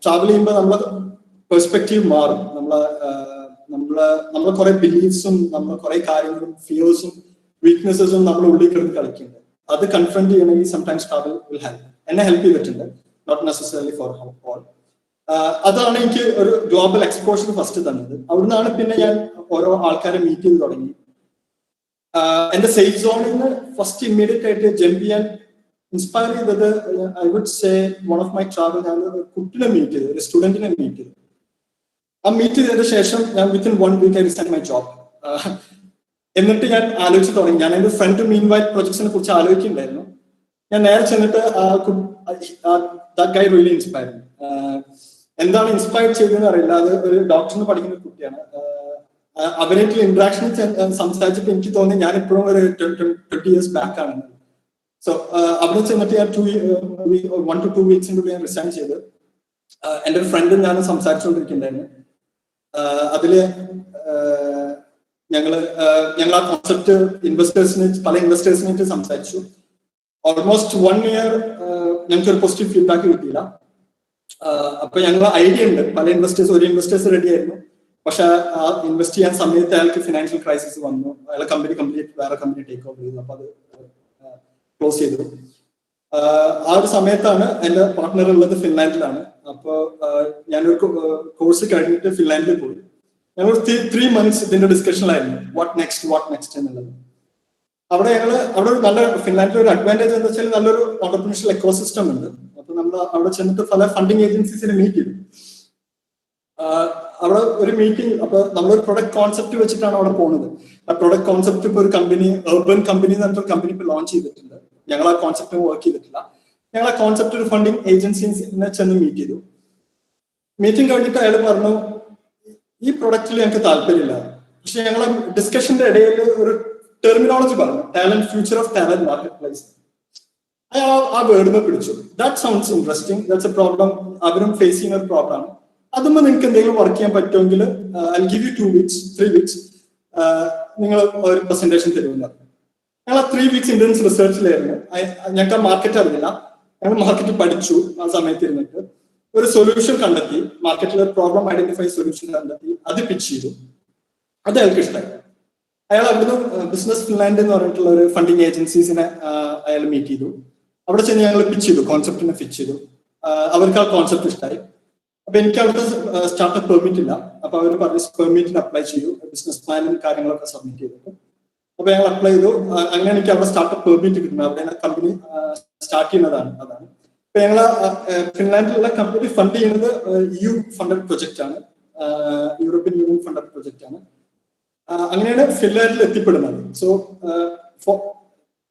Travel ചെയ്യുമ്പോൾ നമ്മളെ പെർസ്പെക്റ്റീവ് മാറും. നമ്മളെ കുറെ ബിലീഫ്സും നമ്മളെ കുറെ കാര്യങ്ങളും ഫിയേഴ്സും വീക്ക്നെസ്സും നമ്മുടെ ഉള്ളിൽ കിടന്ന് കളിക്കുന്നുണ്ട്. അത് കൺഫ്രണ്ട് ചെയ്യണമെങ്കിൽ സംടൈംസ് ട്രാവൽ വിൽ ഹെൽപ്പ്. എന്നെ ഹെൽപ്പ് ചെയ്തിട്ടുണ്ട്, നോട്ട് നെസസറിലി ഫോർ ഓൾ. അതാണ് എനിക്ക് ഒരു ഗ്ലോബൽ എക്സ്പോഷർ ഫസ്റ്റ് തന്നത്. അവിടുന്നാണ് പിന്നെ ഞാൻ ഓരോ ആൾക്കാരെ മീറ്റ് ചെയ്ത് തുടങ്ങി. എന്റെ സേഫ് സോണിൽ നിന്ന് ഫസ്റ്റ് ഇമ്മീഡിയറ്റ് ആയിട്ട് ജമ്പ് ചെയ്യാൻ ഇൻസ്പയർ ചെയ്തത് I would say one of my travel. ഞാൻ ഒരു കുട്ടിനെ മീറ്റ് ചെയ്തു, ഒരു സ്റ്റുഡന്റിനെ മീറ്റ് ചെയ്തു. ആ മീറ്റ് ചെയ്തതിന് ശേഷം ഞാൻ within 1 week I resign my job. എന്നിട്ട് ഞാൻ ആലോചിച്ച് തുടങ്ങി. ഞാൻ എന്റെ ഫ്രണ്ട് മീൻ വൈറ്റ് പ്രൊജക്ട്സിനെ കുറിച്ച് ആലോചിക്കുന്നുണ്ടായിരുന്നു. ഞാൻ നേരെ ചെന്നിട്ട് ദാറ്റ് ഗൈ റിയലി ഇൻസ്പയർ. എന്താണ് ഇൻസ്പയർ ചെയ്തതെന്ന് അറിയില്ല. അത് ഒരു ഡോക്ടറിന് പഠിക്കുന്ന കുട്ടിയാണ്. അവരായിട്ടുള്ള ഇന്ററാക്ഷൻ സംസാരിച്ചപ്പോൾ എനിക്ക് തോന്നി ഞാൻ ഇപ്പോഴും ഒരു 20 years ബാക്ക് ആണ്. സോ അവിടെ ചെന്നിട്ട് ഞാൻ 1 to 2 weeks ഞാൻ റിസൈൻ ചെയ്ത് എന്റെ ഒരു ഫ്രണ്ടും ഞാനും സംസാരിച്ചുകൊണ്ടിരിക്കുന്നുണ്ടായിരുന്നു. അതില് ഞങ്ങൾ ആ കോൺസെപ്റ്റ് പല ഇൻവെസ്റ്റേഴ്സിനായിട്ട് സംസാരിച്ചു. ഓൾമോസ്റ്റ് 1 year ഞങ്ങൾക്ക് ഒരു പോസിറ്റീവ് ഫീഡ്ബാക്ക് കിട്ടിയില്ല. അപ്പൊ ഞങ്ങൾ ഐഡിയ ഉണ്ട്, പല ഒരു ഇൻവെസ്റ്റേഴ്സ് റെഡി ആയിരുന്നു. പക്ഷെ ആ ഇൻവെസ്റ്റ് ചെയ്യാൻ സമയത്ത് അയാൾക്ക് ഫിനാൻഷ്യൽ ക്രൈസിസ് വന്നു. അയാളെ കമ്പനി വേറെ കമ്പനി ടേക്ക് ഓവർ ചെയ്തു. അപ്പൊ അത് ക്ലോസ് ചെയ്തു. ആ ഒരു സമയത്താണ് എന്റെ പാർട്ട്ണർ ഉള്ളത് ഫിൻലാൻഡിലാണ്. അപ്പൊ ഞാനൊരു കോഴ്സ് കഴിഞ്ഞിട്ട് ഫിൻലാൻഡിൽ പോയി. ഞങ്ങൾ 3 months ഇതിന്റെ ഡിസ്കഷനിലായിരുന്നു, വാട്ട് നെക്സ്റ്റ് എന്നുള്ളത്. അവിടെ ഒരു നല്ല ഫിൻലാൻഡിൽ ഒരു അഡ്വാൻറ്റേജ് എന്താ വെച്ചാൽ നല്ലൊരു ഓണ്ടർപ്രണർഷിയൽ എക്കോസിസ്റ്റം ഉണ്ട്. അപ്പൊ നമ്മൾ അവിടെ ചെന്നിട്ട് പല ഫണ്ടിങ് ഏജൻസീസിനെ മീറ്റ് ചെയ്തു. അവിടെ ഒരു മീറ്റിംഗ്, അപ്പൊ നമ്മളൊരു പ്രൊഡക്റ്റ് കോൺസെപ്റ്റ് വെച്ചിട്ടാണ് അവിടെ പോകുന്നത്. ആ പ്രൊഡക്റ്റ് കോൺസെപ്റ്റ് ഇപ്പൊ ഒരു കമ്പനി, അർബൻ കമ്പനി എന്ന് പറഞ്ഞിട്ട് കമ്പനി ഇപ്പൊ ലോഞ്ച് ചെയ്തിട്ടുണ്ട്. ഞങ്ങൾ ആ കോൺസെപ്റ്റ് വർക്ക് ചെയ്തിട്ടില്ല. ഞങ്ങൾ ആ കോൺസെപ്റ്റ് ഒരു ഫണ്ടിങ് ഏജൻസീസിനെ ചെന്ന് മീറ്റ് ചെയ്തു. മീറ്റിംഗ് കഴിഞ്ഞിട്ട് അയാൾ പറഞ്ഞു, ഈ പ്രൊഡക്റ്റിൽ ഞങ്ങൾക്ക് താല്പര്യമില്ല. പക്ഷെ ഞങ്ങളെ ഡിസ്കഷന്റെ ഇടയിൽ ഒരു ടെർമിനോളജി പറഞ്ഞു, talent, future of talent market place. അയാൾ ആ വേർഡിനെ പിടിച്ചു. That sounds interesting, that's A problem. അവരും ഫേസ് ചെയ്യുന്ന ഒരു പ്രോബ്ലം ആണ്. അതുമ്പോൾ നിങ്ങൾക്ക് എന്തെങ്കിലും വർക്ക് ചെയ്യാൻ പറ്റുമെങ്കിൽ I give you 2 weeks 3 weeks നിങ്ങൾ ഒരു പ്രസന്റേഷൻ തരുമെന്ന് പറഞ്ഞു. ഞങ്ങൾ 3 weeks ഇന്റൻസ് റിസർച്ചിലായിരുന്നു. ഞങ്ങൾക്ക് ആ മാർക്കറ്റ് അറിയില്ല. ഞങ്ങൾ മാർക്കറ്റ് പഠിച്ചു. ആ സമയത്ത് ഇരുന്നിട്ട് ഒരു സൊല്യൂഷൻ കണ്ടെത്തി, മാർക്കറ്റിൽ ഒരു പ്രോബ്ലം ഐഡന്റിഫൈ സൊല്യൂഷൻ കണ്ടെത്തി, അത് പിച്ച് ചെയ്തു. അത് അയാൾക്ക് ഇഷ്ടമായി. അയാൾ അവിടുന്ന് ബിസിനസ് ഫിൻലാൻഡ് എന്ന് പറഞ്ഞിട്ടുള്ള ഒരു ഫണ്ടിങ് ഏജൻസീസിനെ അയാൾ മീറ്റ് ചെയ്തു. അവിടെ ചെന്ന് ഞങ്ങൾ പിച്ച് ചെയ്തു, കോൺസെപ്റ്റിനെ പിച്ച് ചെയ്തു. അവർക്ക് ആ കോൺസെപ്റ്റ് ഇഷ്ടമായി. അപ്പൊ എനിക്ക് അവിടുത്തെ സ്റ്റാർട്ടപ്പ് പെർമിറ്റ് ഇല്ല. അപ്പൊ അവർ പറഞ്ഞ പെർമിറ്റിന് അപ്ലൈ ചെയ്തു, ബിസിനസ് പ്ലാനും കാര്യങ്ങളൊക്കെ സബ്മിറ്റ് ചെയ്തിട്ട്. അപ്പൊ ഞങ്ങൾ അപ്ലൈ ചെയ്തു. അങ്ങനെ എനിക്ക് അവിടെ സ്റ്റാർട്ടപ്പ് പെർമിറ്റ് കിട്ടുന്നത്, അവിടെ കമ്പനി സ്റ്റാർട്ട് ചെയ്യുന്നതാണ്. അതാണ് ഇപ്പൊ ഞങ്ങൾ ഫിൻലാൻഡിലുള്ള കമ്പനി ഫണ്ട് ചെയ്യുന്നത് EU ഫണ്ടഡ് പ്രൊജക്റ്റ് ആണ്, യൂറോപ്യൻ യൂണിയൻ ഫണ്ടഡ് പ്രൊജക്റ്റ് ആണ്. അങ്ങനെയാണ് ഫിൻലാൻഡിൽ എത്തിപ്പെടുന്നത്. സോ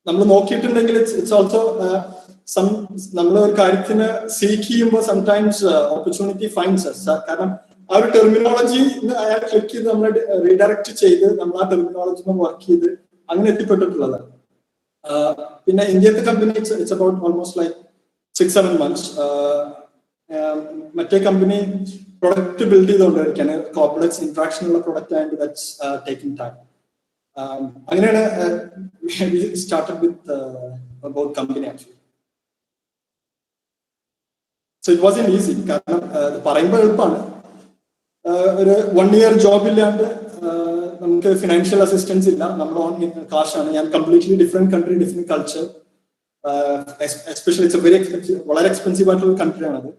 നമ്മൾ നോക്കിയിട്ടുണ്ടെങ്കിൽ ഇറ്റ്സ് ഓൾസോ നമ്മൾ ഒരു കാര്യത്തിന് സീക്ക് ചെയ്യുമ്പോൾ സംടൈംസ് ഓപ്പർച്യൂണിറ്റി ഫൈൻഡ്സ് us. കാരണം ആ ഒരു ടെർമിനോളജി അയാൾ ക്ലിക്ക് ചെയ്ത് നമ്മൾ റീഡയറക്ട് ചെയ്ത് നമ്മൾ ആ ടെർമിനോളജി വർക്ക് ചെയ്ത് അങ്ങനെ എത്തിപ്പെട്ടിട്ടുള്ളതാണ്. പിന്നെ ഇന്ത്യത്തെ company it's about almost like 6-7 months. മറ്റേ കമ്പനി പ്രൊഡക്റ്റ് ബിൽഡ് ചെയ്തുകൊണ്ടിരിക്കുകയാണ്. കോംപ്ലക്സ് ഇന്ററാക്ഷൻ ഉള്ള product and that's taking time. അങ്ങനെയാണ് started with both company actually. So it was easy. കാരണം പറയുമ്പോൾ എളുപ്പമാണ്. ഒരു 1 year ജോബ് ഇല്ലാണ്ട് നമുക്ക് ഫിനാൻഷ്യൽ അസിസ്റ്റൻസ് ഇല്ല, നമ്മൾ ഓൺ കാശാണ്. ഞാൻ completely different country, different culture. Especially it's very expensive, വളരെ എക്സ്പെൻസീവ് ആയിട്ടുള്ള കൺട്രി ആണത്.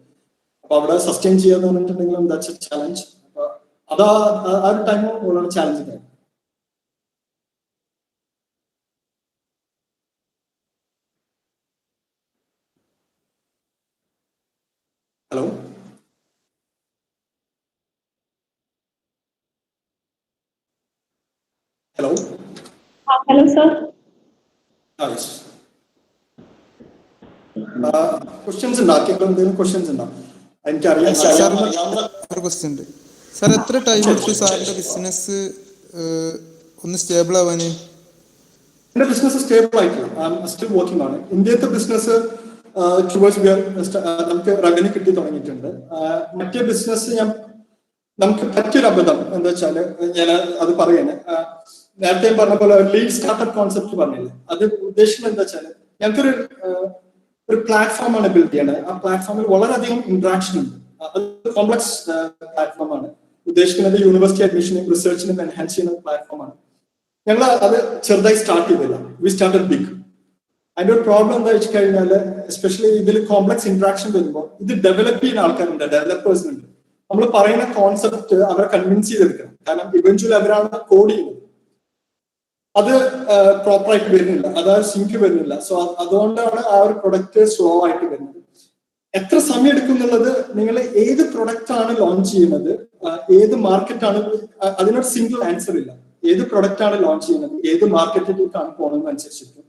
അപ്പൊ അവിടെ സസ്റ്റെയിൻ ചെയ്യാന്ന് പറഞ്ഞിട്ടുണ്ടെങ്കിലും ദാറ്റ്സ് എ ചാലഞ്ച്. അപ്പൊ ആ ഒരു ടൈം വളരെ ചാലഞ്ചിങ് ആയിരുന്നു. Hello. Hello, sir. Yes. Questions in questions in ഒരു ക്വസ്റ്റ്യൻ ഉണ്ട് സാർ. എത്ര ടൈം എടുത്തു സാറിന്റെ ബിസിനസ് ഒന്ന് സ്റ്റേബിൾ ആവാന്? എന്റെ ബിസിനസ് സ്റ്റേബിൾ ആയിട്ടില്ല. സ്റ്റിൽ വർക്കിംഗ് ആണ്. ഇന്ത്യത്തെ ബിസിനസ് നമുക്ക് റവന്യൂ കിട്ടി തുടങ്ങിയിട്ടുണ്ട്. മറ്റേ ബിസിനസ് നമുക്ക് പറ്റിയൊരു അബദ്ധം എന്താ വെച്ചാല് ഞാൻ അത് പറയാണ്. നേരത്തെ പറഞ്ഞ പോലെ ലീഡ് സ്റ്റാർട്ടപ്പ് കോൺസെപ്റ്റ് പറഞ്ഞില്ലേ, അത് ഉദ്ദേശിക്കുന്നത് എന്താ വെച്ചാല് ഞങ്ങൾക്കൊരു ഒരു പ്ലാറ്റ്ഫോമാണ് ബിൽഡ് ചെയ്യണത്. ആ പ്ലാറ്റ്ഫോമിൽ വളരെയധികം ഇന്ററാക്ഷൻ ഉണ്ട്. അത് കോംപ്ലക്സ് പ്ലാറ്റ്ഫോമാണ്. ഉദ്ദേശിക്കുന്നത് യൂണിവേഴ്സിറ്റി അഡ്മിഷനും റിസർച്ചിനും എൻഹാൻസ് ചെയ്യുന്ന പ്ലാറ്റ്ഫോമാണ്. ഞങ്ങൾ അത് ചെറുതായി സ്റ്റാർട്ട് ചെയ്തില്ല. We started big. അതിന്റെ ഒരു പ്രോബ്ലം എന്താ വെച്ച് കഴിഞ്ഞാല് എസ്പെഷ്യലി ഇതിൽ കോംപ്ലക്സ് ഇന്ററാക്ഷൻ വരുമ്പോൾ ഇത് ഡെവലപ്പ് ചെയ്യുന്ന ആൾക്കാരുണ്ട്, ഡെവലപ്പേഴ്സ് ഉണ്ട്. നമ്മൾ പറയുന്ന കോൺസെപ്റ്റ് അവരെ കൺവിൻസ് ചെയ്തെടുക്കണം. കാരണം ഇവഞ്ച്വലി അവരാണ് കോഡ് ചെയ്യുന്നത്. അത് പ്രോപ്പറായിട്ട് വരുന്നില്ല, അതായത് സിങ്ക് വരുന്നില്ല. സോ അതുകൊണ്ടാണ് ആ ഒരു പ്രൊഡക്റ്റ് സ്ലോ ആയിട്ട് വരുന്നത്. എത്ര സമയം എടുക്കും എന്നുള്ളത്, നിങ്ങൾ ഏത് പ്രൊഡക്റ്റ് ആണ് ലോഞ്ച് ചെയ്യുന്നത്, ഏത് മാർക്കറ്റാണ്, അതിനൊരു സിംഗിൾ ആൻസർ ഇല്ല. ഏത് പ്രൊഡക്റ്റ് ആണ് ലോഞ്ച് ചെയ്യുന്നത്, ഏത് മാർക്കറ്റിലേക്കാണ് പോകുന്നത് അനുസരിച്ചിരിക്കും,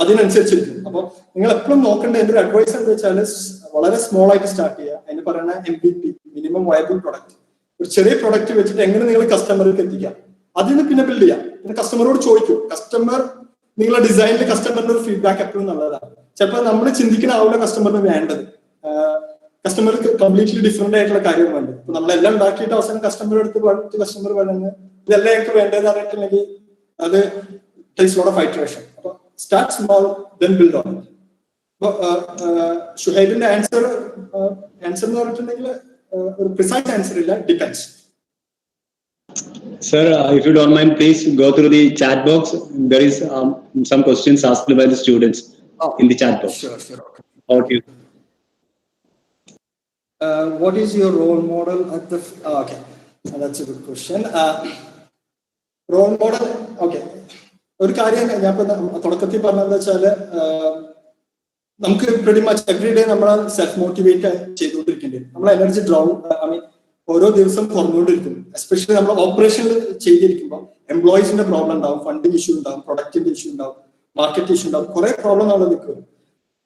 അതിനനുസരിച്ചിരിക്കും. അപ്പൊ നിങ്ങൾ എപ്പോഴും നോക്കേണ്ട എന്റെ ഒരു അഡ്വൈസ് എന്താ വെച്ചാൽ വളരെ സ്മോൾ ആയിട്ട് സ്റ്റാർട്ട് ചെയ്യുക. അതിന് പറയുന്ന MVP, മിനിമം വയബിൾ പ്രൊഡക്റ്റ്. ഒരു ചെറിയ പ്രൊഡക്റ്റ് വെച്ചിട്ട് എങ്ങനെ നിങ്ങൾ കസ്റ്റമർക്ക് എത്തിക്കാം, അതിന് പിന്നെ ബിൽഡ് ചെയ്യാം. പിന്നെ കസ്റ്റമറോട് ചോദിക്കും. കസ്റ്റമർ നിങ്ങളുടെ ഡിസൈനിൽ കസ്റ്റമറിന്റെ ഒരു ഫീഡ്ബാക്ക് എപ്പോഴും നല്ലതാണ്. ചിലപ്പോൾ നമ്മൾ ചിന്തിക്കുന്ന ആവില്ല കസ്റ്റമറിന് വേണ്ടത്. കസ്റ്റമർക്ക് കംപ്ലീറ്റ്ലി ഡിഫറെന്റ് ആയിട്ടുള്ള കാര്യം വേണ്ടത്. ഇപ്പൊ നമ്മളെല്ലാം ഉണ്ടാക്കിയിട്ട് അവസാനം കസ്റ്റമർ എടുത്ത് കസ്റ്റമർ വേണമെന്ന് ഇതെല്ലാം എനിക്ക് വേണ്ടതെന്ന് പറഞ്ഞിട്ടുണ്ടെങ്കിൽ അത് ടേക്സ് ലോട്ട് ഓഫ് ഇറ്ററേഷൻ. അപ്പൊ start small then build on. അപ്പൊ ഷുഹൈബിന്റെ ആൻസർ എന്ന് പറഞ്ഞിട്ടുണ്ടെങ്കിൽ ഒരു പ്രിസൈസ് ആൻസർ ഇല്ല, depends. Sir, if you don't mind, please go through the chat box. There is some questions asked by the students in the chat box. Sure. Okay. What is your role model at the? Okay, that's a good question. Role model. Okay. ഒരു കാര്യം ഞാൻ ഇപ്പൊ തുടക്കത്തിൽ പറഞ്ഞതെന്ന് വെച്ചാല് നമുക്ക് pretty much every day നമ്മൾ self motivate ചെയ്തുകൊണ്ടിരിക്കേണ്ടി വരും. നമ്മളെ എനർജി ഓരോ ദിവസം കുറഞ്ഞുകൊണ്ടിരിക്കും. എസ്പെഷ്യലി നമ്മൾ ഓപ്പറേഷനിൽ ചെയ്തിരിക്കുമ്പോൾ എംപ്ലോയീസിന്റെ പ്രോബ്ലം ഉണ്ടാവും, ഫണ്ടിങ് ഇഷ്യൂ ഉണ്ടാവും, പ്രൊഡക്റ്റിന്റെ ഇഷ്യൂ ഉണ്ടാവും, മാർക്കറ്റ് ഇഷ്യൂ ഉണ്ടാവും, കുറെ പ്രോബ്ലം നമ്മൾ നിൽക്കും.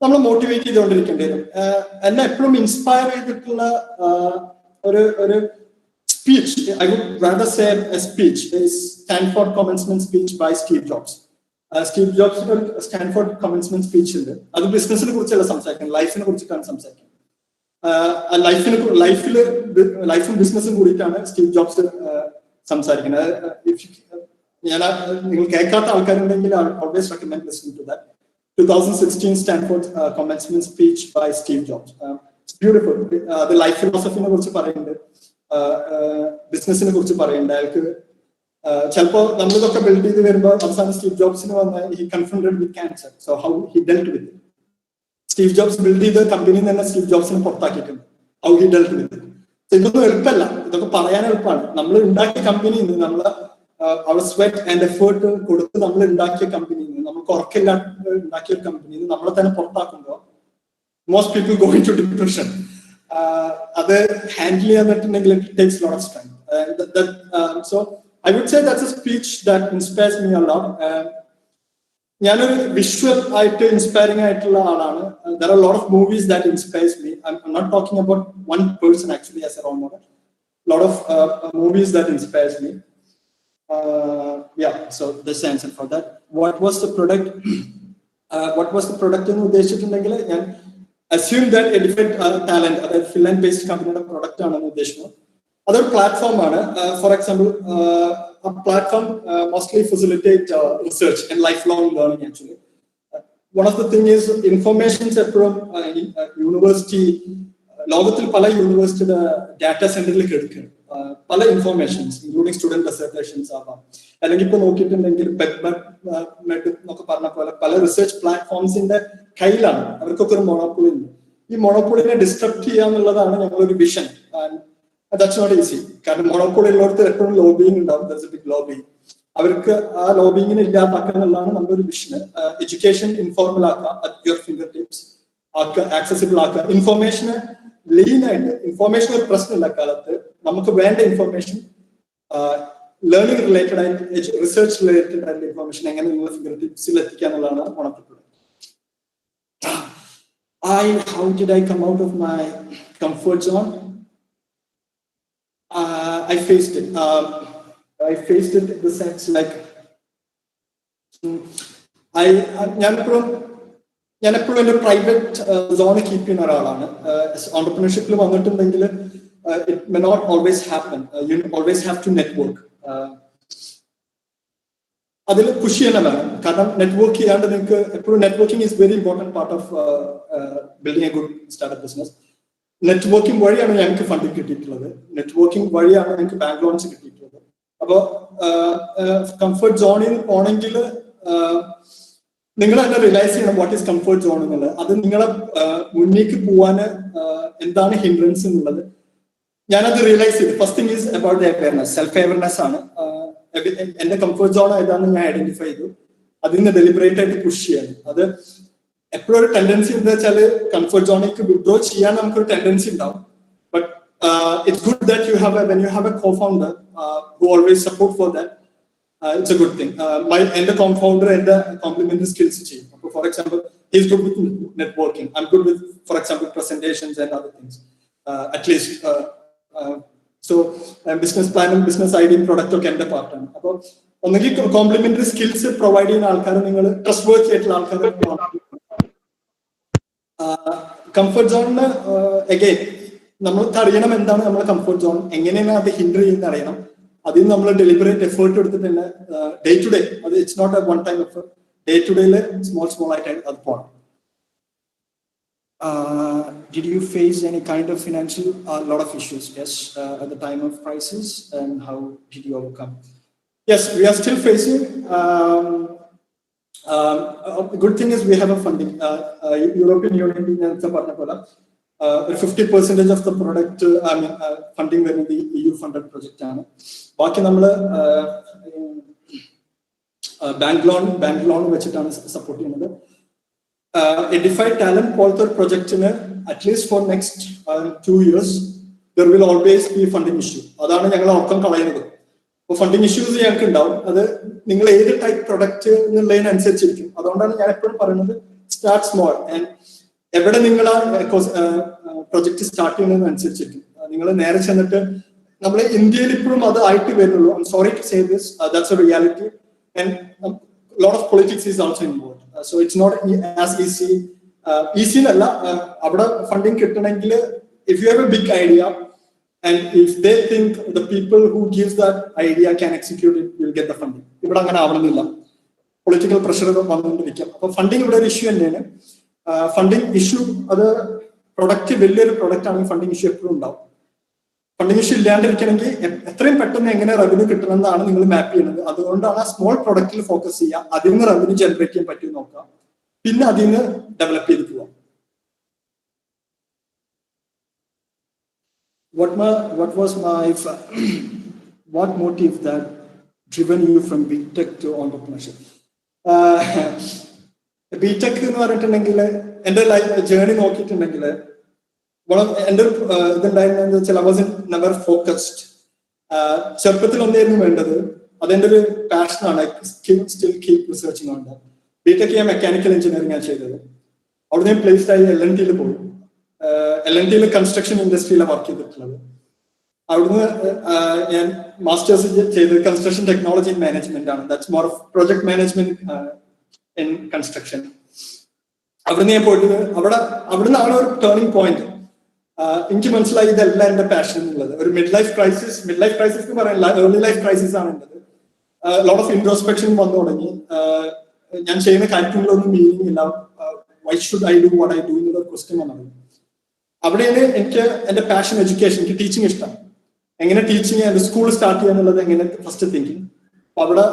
നമ്മൾ മോട്ടിവേറ്റ് ചെയ്തുകൊണ്ടിരിക്കേണ്ടി വരും. എന്നെ എപ്പോഴും ഇൻസ്പയർ ചെയ്തിട്ടുള്ള ഒരു speech, I would rather say a speech, Stanford commencement speech by Steve Jobs. Steve ജോബ്സിന്റെ ഒരു സ്റ്റാൻഫോർഡ് കമൻസ്മെന്റ് സ്പീച്ച് ഉണ്ട്. അത് ബിസിനസിനെ കുറിച്ചല്ല സംസാരിക്കുന്നത്, ലൈഫിനെ കുറിച്ചിട്ടാണ് സംസാരിക്കുന്നത്. ലൈഫും ബിസിനസ്സും കൂടിയിട്ടാണ് സ്റ്റീവ് ജോബ്സ് സംസാരിക്കുന്നത്. നിങ്ങൾ കേൾക്കാത്ത ആൾക്കാരുണ്ടെങ്കിൽ always recommend listening to that. 2016 Stanford commencement speech by Steve Jobs. It's beautiful. അത് ലൈഫ് ഫിലോസഫിനെ കുറിച്ച് പറയുന്നുണ്ട്, ബിസിനസിനെ കുറിച്ച് പറയുന്നുണ്ട്. അയാൾക്ക് ചിലപ്പോ നമ്മളിതൊക്കെ ബിൽഡ് ചെയ്ത് വരുമ്പോൾ അവസാനം സ്റ്റീവ് ജോബ്സിന് വന്ന he confronted with cancer. So how he dealt with it. Steve Jobs build ചെയ്ത കമ്പനിയിൽ തന്നെ സ്റ്റീവ് ജോബ്സിനെ പുറത്താക്കിയിട്ടുണ്ട്. How he dealt with it. ഇതൊന്നും എളുപ്പമല്ല, ഇതൊക്കെ പറയാൻ എളുപ്പമാണ്. നമ്മൾ ഉണ്ടാക്കിയ കമ്പനിയിൽ നിന്ന്, നമ്മൾ അവർ സ്വെറ്റ് ആൻഡ് എഫേർട്ട് കൊടുത്ത് നമ്മൾ ഉണ്ടാക്കിയ കമ്പനിയിൽ നിന്ന്, നമുക്ക് ഉറക്കില്ലാണ്ട് ഉണ്ടാക്കിയ ഒരു കമ്പനിയിൽ നിന്ന് നമ്മളെ തന്നെ പുറത്താക്കുമ്പോൾ most people go into depression. അത് ഹാൻഡിൽ ചെയ്യാൻ പറ്റുന്നെങ്കിൽ it takes lot of strength. So I would say that's a speech that inspires me a lot. ഞാനൊരു വിഷ്വൽ ആയിട്ട് ഇൻസ്പയറിംഗ് ആയിട്ടുള്ള ആളാണ്. There are a lot of movies that inspires me. I'm not talking about one person actually as a role model. A lot of movies that inspires me. Yeah, so this answer for that. What was the product? എന്ന് ഉദ്ദേശിച്ചിട്ടുണ്ടെങ്കിൽ ഞാൻ assume that Edified Talent, അതായത് Finland based കമ്പനിയുടെ product ആണെന്ന് ഉദ്ദേശിക്കുന്നു. അതൊരു പ്ലാറ്റ്ഫോമാണ്. For example, a platform mostly facilitate research and lifelong learning actually. One of the thing is information എപ്പോഴും university, ലോകത്തിൽ പല യൂണിവേഴ്സിറ്റിയുടെ ഡാറ്റാ സെന്ററിലേക്ക് എടുക്കുക പല ഇൻഫോർമേഷൻസ് ഇൻക്ലൂഡിംഗ് സ്റ്റുഡന്റ് റിസർവേഷൻസ് ആവാം, അല്ലെങ്കിൽ ഇപ്പൊ നോക്കിയിട്ടുണ്ടെങ്കിൽ പെബ്മെഡ് എന്നൊക്കെ പറഞ്ഞ പോലെ പല റിസർച്ച് പ്ലാറ്റ്ഫോംസിന്റെ കയ്യിലാണ്. അവർക്കൊക്കെ ഒരു മൊണോപ്പൊളി ഉണ്ട്. ഈ മൊണോപ്പൊളിനെ ഡിസ്ട്രപ്റ്റ് ചെയ്യാന്നുള്ളതാണ് ഞങ്ങളൊരു വിഷൻ. That's not easy. കാരണം മൊണോപ്പൊളി ഉള്ളവർക്ക് എപ്പോഴും ലോബിങ് ഉണ്ടാവും. There's a big lobbying. അവർക്ക് ആ ലോബിങ്ങിനെ ഇല്ലാതാക്കുക എന്നുള്ളതാണ് നമ്മുടെ ഒരു വിഷന്. എഡ്യൂക്കേഷൻ ഇൻഫോർമൽ ആക്കുക, അറ്റ് യുവർ ഫിംഗർ ടിപ്സ് ആക്കുക, ആക്സസിബിൾ ആക്കുക. ഇൻഫോർമേഷന് ലീൻ ആയിട്ട്, ഇൻഫോർമേഷൻ ഒരു പ്രശ്നമില്ല കാലത്ത്. നമുക്ക് വേണ്ട ഇൻഫോർമേഷൻ ലേണിംഗ് റിലേറ്റഡ് ആയിട്ട് റിസർച്ച് റിലേറ്റഡ് ആയിട്ടുള്ള ഇൻഫർമേഷൻ എങ്ങനെ നിങ്ങൾ finger ടിപ്സിൽ എത്തിക്കാന്നുള്ളതാണ് one of the products. How did I come out of my comfort zone? I faced it. I faced it in the sense like ഞാനെപ്പോഴും എൻ്റെ പ്രൈവറ്റ് സോൺ കീപ്പ് ചെയ്യുന്ന ഒരാളാണ്. ഓണ്ടർപ്രണർഷിപ്പിൽ വന്നിട്ടുണ്ടെങ്കിൽ it may not always happen. You always have to network. അതിൽ push ചെയ്യണം വേണം. കാരണം network ചെയ്യാണ്ട് നിങ്ങൾക്ക് എപ്പോഴും networking is very important part of building A good startup business. Networking വഴിയാണ് ഞങ്ങൾക്ക് ഫണ്ടിങ് കിട്ടിയിട്ടുള്ളത്. നെറ്റ്വർക്കിംഗ് വഴിയാണ് ഞങ്ങൾക്ക് ബാങ്ക് ലോൺസ് കിട്ടിയിട്ടുള്ളത്. അപ്പോൾ കംഫർട്ട് സോണിൽ പോണെങ്കിൽ നിങ്ങൾ തന്നെ റിയലൈസ് ചെയ്യണം വാട്ട് ഈസ് കംഫർട്ട് സോൺ എന്നുള്ളത്. അത് നിങ്ങളെ മുന്നേക്ക് പോവാൻ എന്താണ് ഹിൻഡ്രൻസ് എന്നുള്ളത് ഞാനത് റിയലൈസ് ചെയ്തു. First thing is about the awareness, self awareness ആണ്. എന്റെ കംഫർട്ട് സോൺ ഏതാണെന്ന് ഞാൻ ഐഡന്റിഫൈ ചെയ്തു. അതിൽ നിന്ന് ഡെലിബറേറ്റ് ആയിട്ട് പുഷ് ചെയ്യാൻ. അത് എപ്പോഴും ഒരു ടെൻഡൻസി എന്താ വെച്ചാൽ കംഫർട്ട് സോണിലേക്ക് വിഡ്രോ ചെയ്യാൻ നമുക്കൊരു ടെൻഡൻസി ഉണ്ടാവും. But it's good that you have when you have A co-founder who always support for that. It's a good thing. എന്റെ co-founder എന്റെ കോംപ്ലിമെന്ററി സ്കിൽസ് ചെയ്യും. അപ്പോൾ for example he is good with networking. I'm good with, for example, presentations and other things. At least so business പ്ലാനും business ഐഡിയയും പ്രൊഡക്റ്റും ഒക്കെ എന്റെ പാർട്ടാണ്. അപ്പോൾ ഒന്നുകിൽ കോംപ്ലിമെന്ററി സ്കിൽസ് പ്രൊവൈഡ് ചെയ്യുന്ന ആൾക്കാർ, നിങ്ങൾ ട്രസ്റ്റ് വർത്തി ആയിട്ടുള്ള ആൾക്കാർ. കംഫർട്ട് സോണിന് അഗൈൻ നമ്മൾക്ക് അറിയണം എന്താണ് നമ്മുടെ കംഫർട്ട് സോൺ, എങ്ങനെയാണ് അത് ഹിൻഡർ ചെയ്യുന്ന അറിയണം. അതിൽ നിന്ന് നമ്മൾ ഡെലിബറേറ്റ് എഫേർട്ട് എടുത്തിട്ട് തന്നെ ഡേ ടു ഡേ, അത് it's not a one time effort, day to ഡേയിൽ സ്മോൾ ആയിട്ട് അത് പോകണം. Did you face any kind of financial, a lot of issues? Yes, at the time of crisis, and how did you overcome? Yes, we are still facing. The good thing is we have a funding. European Union, 50% of the product, funding വരുന്നത് EU funded project ആണ്. ബാക്കി നമ്മൾ bank loan വെച്ചിട്ടാണ് support ചെയ്യുന്നത്. Edify Talent പോലത്തെ ഒരു പ്രൊജക്ടിന് at least for next 2 years there will always be funding issue. അതാണ് ഞങ്ങൾ ഉറക്കം കളയുന്നത്. അപ്പോൾ ഫണ്ടിങ് ഇഷ്യൂസ് ഞങ്ങൾക്ക് ഉണ്ടാവും. അത് നിങ്ങൾ ഏത് ടൈപ്പ് പ്രൊഡക്റ്റ് എന്നുള്ളതിനനുസരിച്ചിരിക്കും. അതുകൊണ്ടാണ് ഞാൻ എപ്പോഴും പറയുന്നത് സ്റ്റാർട്ട് സ്മോൾ. ആൻഡ് എവിടെ നിങ്ങൾ ആ പ്രൊജക്ട് സ്റ്റാർട്ട് ചെയ്യുന്നതിനനുസരിച്ചിരിക്കും. നിങ്ങൾ നേരെ ചെന്നിട്ട് നമ്മൾ ഇന്ത്യയിൽ ഇപ്പോഴും അത് ആയിട്ട് വരുന്നുള്ളൂ. I am sorry to say this, that's a reality. And lot of politics is also involve. So it's not as easy. Easy nalla avada funding kittanengil, if you have a big idea and if they think the people who gives that idea can execute it, will get the funding. Ivada angana avanilla, political pressure vandirikkum. Appo funding ivada oru issue enneyanu. Funding issue adu product velliyoru product aanu, funding issue eppozhum undavum. Funding issue ഇല്ലാണ്ടിരിക്കണമെങ്കിൽ എത്രയും പെട്ടെന്ന് എങ്ങനെ revenue കിട്ടണമെന്നാണ് നിങ്ങൾ മാപ്പ് ചെയ്യുന്നത്. അതുകൊണ്ടാണ് ആ small പ്രൊഡക്റ്റിൽ focus ചെയ്യുക, അതിൽ നിന്ന് റവന്യൂ ജനറേറ്റ് ചെയ്യാൻ പറ്റുമെന്ന് നോക്കുക, പിന്നെ അതിൽ നിന്ന് ഡെവലപ്പ് ചെയ്ത് പോവാം. What motive that driven you from BTech to entrepreneurship? BTech എന്ന് പറഞ്ഞിട്ടുണ്ടെങ്കിൽ എൻ്റെ ലൈഫ് ജേർണി നോക്കിയിട്ടുണ്ടെങ്കിൽ എന്റെ ഇതുണ്ടായിരുന്നെന്ന് വെച്ചാൽ ഐ വാസ് നെവർ ഫോക്കസ്ഡ്. ചെറുപ്പത്തിൽ ഒന്നായിരുന്നു വേണ്ടത്, അതെന്റെ ഒരു പാഷനാണ്. സ്റ്റിൽ കീപ് റിസർച്ചിങ് ഉണ്ട്. ബിടെക് ഞാൻ മെക്കാനിക്കൽ എഞ്ചിനീയറിംഗ് ആണ് ചെയ്തത്. അവിടെ ഞാൻ പ്ലേസ്ഡ് ആയി LNT പോയി. LNT കൺസ്ട്രക്ഷൻ ഇൻഡസ്ട്രിയിലാണ് വർക്ക് ചെയ്തിട്ടുള്ളത്. അവിടുന്ന് ഞാൻ മാസ്റ്റേഴ്സ് ചെയ്തത് കൺസ്ട്രക്ഷൻ ടെക്നോളജി ഇൻ മാനേജ്മെന്റ് ആണ്. That's more of project management in construction. അവിടുന്ന് ഞാൻ പോയിട്ട് അവിടുന്ന് ആണ് ഒരു ടേണിംഗ് പോയിന്റ്. എനിക്ക് മനസ്സിലായി ഇതല്ല എന്റെ പാഷൻ എന്നുള്ളത്. ഒരു മിഡ് ലൈഫ് ക്രൈസിസ് എന്ന് പറയാനില്ല, ഏർലി ലൈഫ് ക്രൈസിസ് ആണ് എൻ്റെത്. ലോട്ട് ഓഫ് ഇൻട്രോസ്പെക്ഷൻ വന്നു തുടങ്ങി. ഞാൻ ചെയ്യുന്ന കാര്യത്തിലൊന്നും മീനിങ് ഇല്ല. Why should I do what I do എന്നുള്ള ക്വസ്റ്റ്യൻ വന്നത്. അവിടെയാണ് എനിക്ക് എന്റെ പാഷൻ എഡ്യൂക്കേഷൻ. എനിക്ക് ടീച്ചിങ് ഇഷ്ടം. എങ്ങനെ ടീച്ചിങ് സ്കൂൾ സ്റ്റാർട്ട് ചെയ്യാന്നുള്ളത് എങ്ങനെ ഫസ്റ്റ് തിങ്കിങ്. അപ്പൊ അവിടെ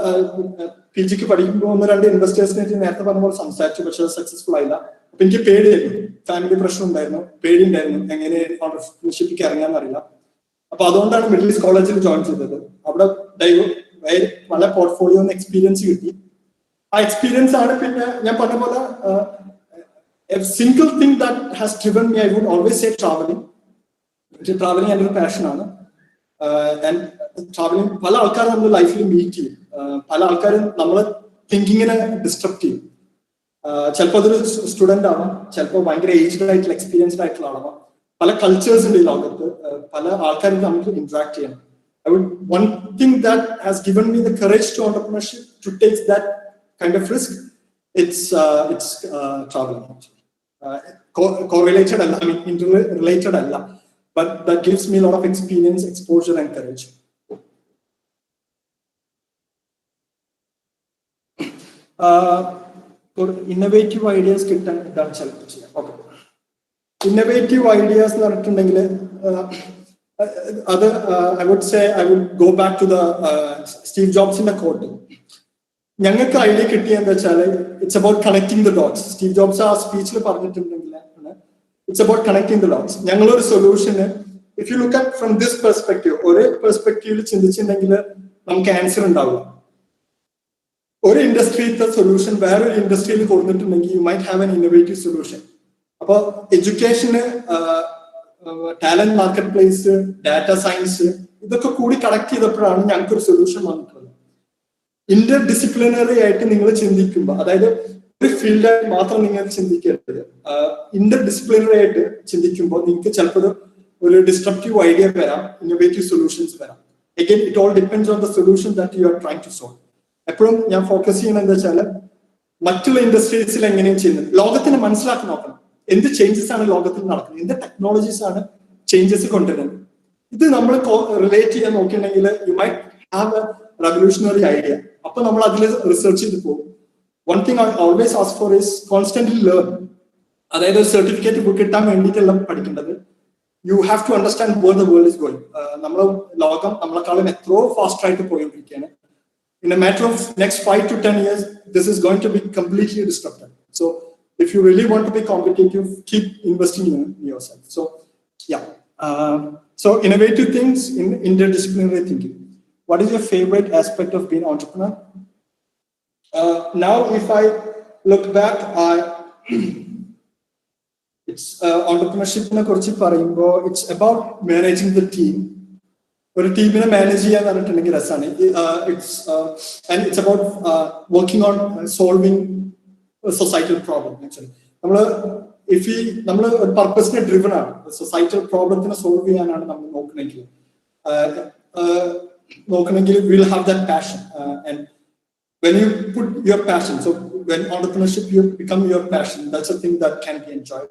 PGക്ക് പഠിക്കുമ്പോൾ 1-2 ഇൻവെസ്റ്റേഴ്സിനെ നേരത്തെ പറഞ്ഞ പോലെ സംസാരിച്ചു, പക്ഷെ സക്സസ്ഫുൾ ആയില്ല. അപ്പൊ എനിക്ക് പേടിയായിരുന്നു, ഫാമിലി പ്രശ്നം ഉണ്ടായിരുന്നു, പേടിയുണ്ടായിരുന്നു, എങ്ങനെ ഓണ്ടർപ്രണർഷിപ്പിലേക്ക് ഇറങ്ങാന്നറിയില്ല. അപ്പൊ അതുകൊണ്ടാണ് മിഡിൽ ഈസ്റ്റ് കോളേജിൽ ജോയിൻ ചെയ്തത്. അവിടെ പല പോർട്ട്ഫോളിയോ എക്സ്പീരിയൻസ് കിട്ടി. ആ എക്സ്പീരിയൻസ് ആണ് പിന്നെ ഞാൻ പറഞ്ഞ പോലെ single thing that has driven me, I would always say travelling. Travelling എൻ്റെ ഒരു പാഷനാണ്. ആൻഡ് ട്രാവലിംഗ് പല ആൾക്കാരും നമ്മൾ ലൈഫിൽ മീറ്റ് ചെയ്യും. പല ആൾക്കാരും നമ്മളെ തിങ്കിങ്ങിനെ ഡിസ്റ്റർബ് ചെയ്യും. ചിലപ്പോൾ അതൊരു സ്റ്റുഡന്റ് ആവാം, ചിലപ്പോൾ ഭയങ്കര ഏജ്ഡ് ആയിട്ടുള്ള എക്സ്പീരിയൻസ്ഡ് ആയിട്ടുള്ള ആളാവാം. പല കൾച്ചേഴ്സ് ഉണ്ട് ഈ ലോകത്ത്, പല ആൾക്കാരും നമുക്ക് ഇന്ററാക്ട് ചെയ്യണം. One thing that has given me the courage to entrepreneurship to take that kind of risk, it's traveling. Correlated alla, I mean interrelated alla, but that gives me a lot of experience, exposure, and courage. For innovative ideas കിട്ടാൻ ഇതാണ് ചിലപ്പോൾ ചെയ്യാം. Okay, innovative ideas എന്ന് പറഞ്ഞിട്ടുണ്ടെങ്കിൽ അത് I would say I would go back to the Steve Jobs-ന്റെ quote. ഞങ്ങൾക്ക് idea കിട്ടിയ എന്താ വെച്ചാൽ it's about connecting the dots. Steve Jobs ആ സ്പീച്ചിൽ പറഞ്ഞിട്ടുണ്ടെങ്കിൽ it's about connecting the dots. ഞങ്ങളൊരു സൊല്യൂഷന് if you look at from this perspective, ഒരേ പെർസ്പെക്റ്റീവിൽ ചിന്തിച്ചിട്ടുണ്ടെങ്കിൽ നമുക്ക് ആൻസർ ഉണ്ടാവില്ല. ഒരു ഇൻഡസ്ട്രിയിലത്തെ സൊല്യൂഷൻ വേറൊരു ഇൻഡസ്ട്രിയിൽ കൊടുത്തിട്ടുണ്ടെങ്കിൽ you might have an innovative solution. അപ്പോൾ എഡ്യൂക്കേഷന്, talent market place, data science, ഇതൊക്കെ കൂടി കണക്ട് ചെയ്തപ്പോഴാണ് ഞങ്ങൾക്കൊരു സൊല്യൂഷൻ വന്നിട്ടുള്ളത്. ഇന്റർ ഡിസിപ്ലിനറി ആയിട്ട് നിങ്ങൾ ചിന്തിക്കുമ്പോൾ, അതായത് ഒരു ഫീൽഡായിട്ട് മാത്രം നിങ്ങൾ ചിന്തിക്കരുത്, ഇന്റർ ഡിസിപ്ലിനറി ആയിട്ട് ചിന്തിക്കുമ്പോൾ നിങ്ങൾക്ക് ചിലപ്പോൾ ഒരു ഡിസ്ട്രപ്റ്റീവ് ഐഡിയ വരാം, ഇന്നോവേറ്റീവ് സൊല്യൂഷൻസ് വരാം. Again it all depends on the solution that you are trying to solve. എപ്പോഴും ഞാൻ ഫോക്കസ് ചെയ്യണത് എന്താ വെച്ചാൽ മറ്റുള്ള ഇൻഡസ്ട്രീസിൽ എങ്ങനെയും ചെയ്യുന്നത്, ലോകത്തിന് മനസ്സിലാക്കി നോക്കണം എന്ത് ചേഞ്ചസ് ആണ് ലോകത്തിൽ നടക്കുന്നത്, എന്ത് ടെക്നോളജീസ് ആണ് ചേഞ്ചസ് കൊണ്ടുവരുന്നത്. ഇത് നമ്മൾ റിലേറ്റ് ചെയ്യാൻ നോക്കിയിട്ടുണ്ടെങ്കിൽ you might have a revolutionary idea. അപ്പൊ നമ്മൾ അതിൽ റിസർച്ച് ചെയ്ത് പോകും. One thing I always ask for is constantly learn. അതായത് സർട്ടിഫിക്കറ്റ് കിട്ടാൻ വേണ്ടിയിട്ടല്ല പഠിക്കേണ്ടത്. You have to understand where the world is going. നമ്മളെ ലോകം നമ്മളെക്കാളും എത്രയോ ഫാസ്റ്റ് ആയിട്ട് പോയിക്കൊണ്ടിരിക്കുകയാണ്. In a matter of next 5 to 10 years, this is going to be completely disrupted. So if you really want to be competitive, keep investing in yourself. So yeah, so innovative things in interdisciplinary thinking. What is your favorite aspect of being an entrepreneur? Now if I look back, it's entrepreneurship na kurichi parayumbo, it's about managing the team. ഒരു ടീമിനെ manage ചെയ്യാൻ പറഞ്ഞിട്ടുണ്ടെങ്കിൽ രസമാണ്. It's about working on solving societal problem. Actually നമ്മൾ ഒരു പർപ്പസിനെ driven ആണ്. Societal പ്രോബ്ലത്തിനെ solve ചെയ്യാനാണ് നമ്മൾ നോക്കണമെങ്കിൽ will have that passion. And when you put your passion, so when entrepreneurship you become your passion, that's a thing that can be enjoyed.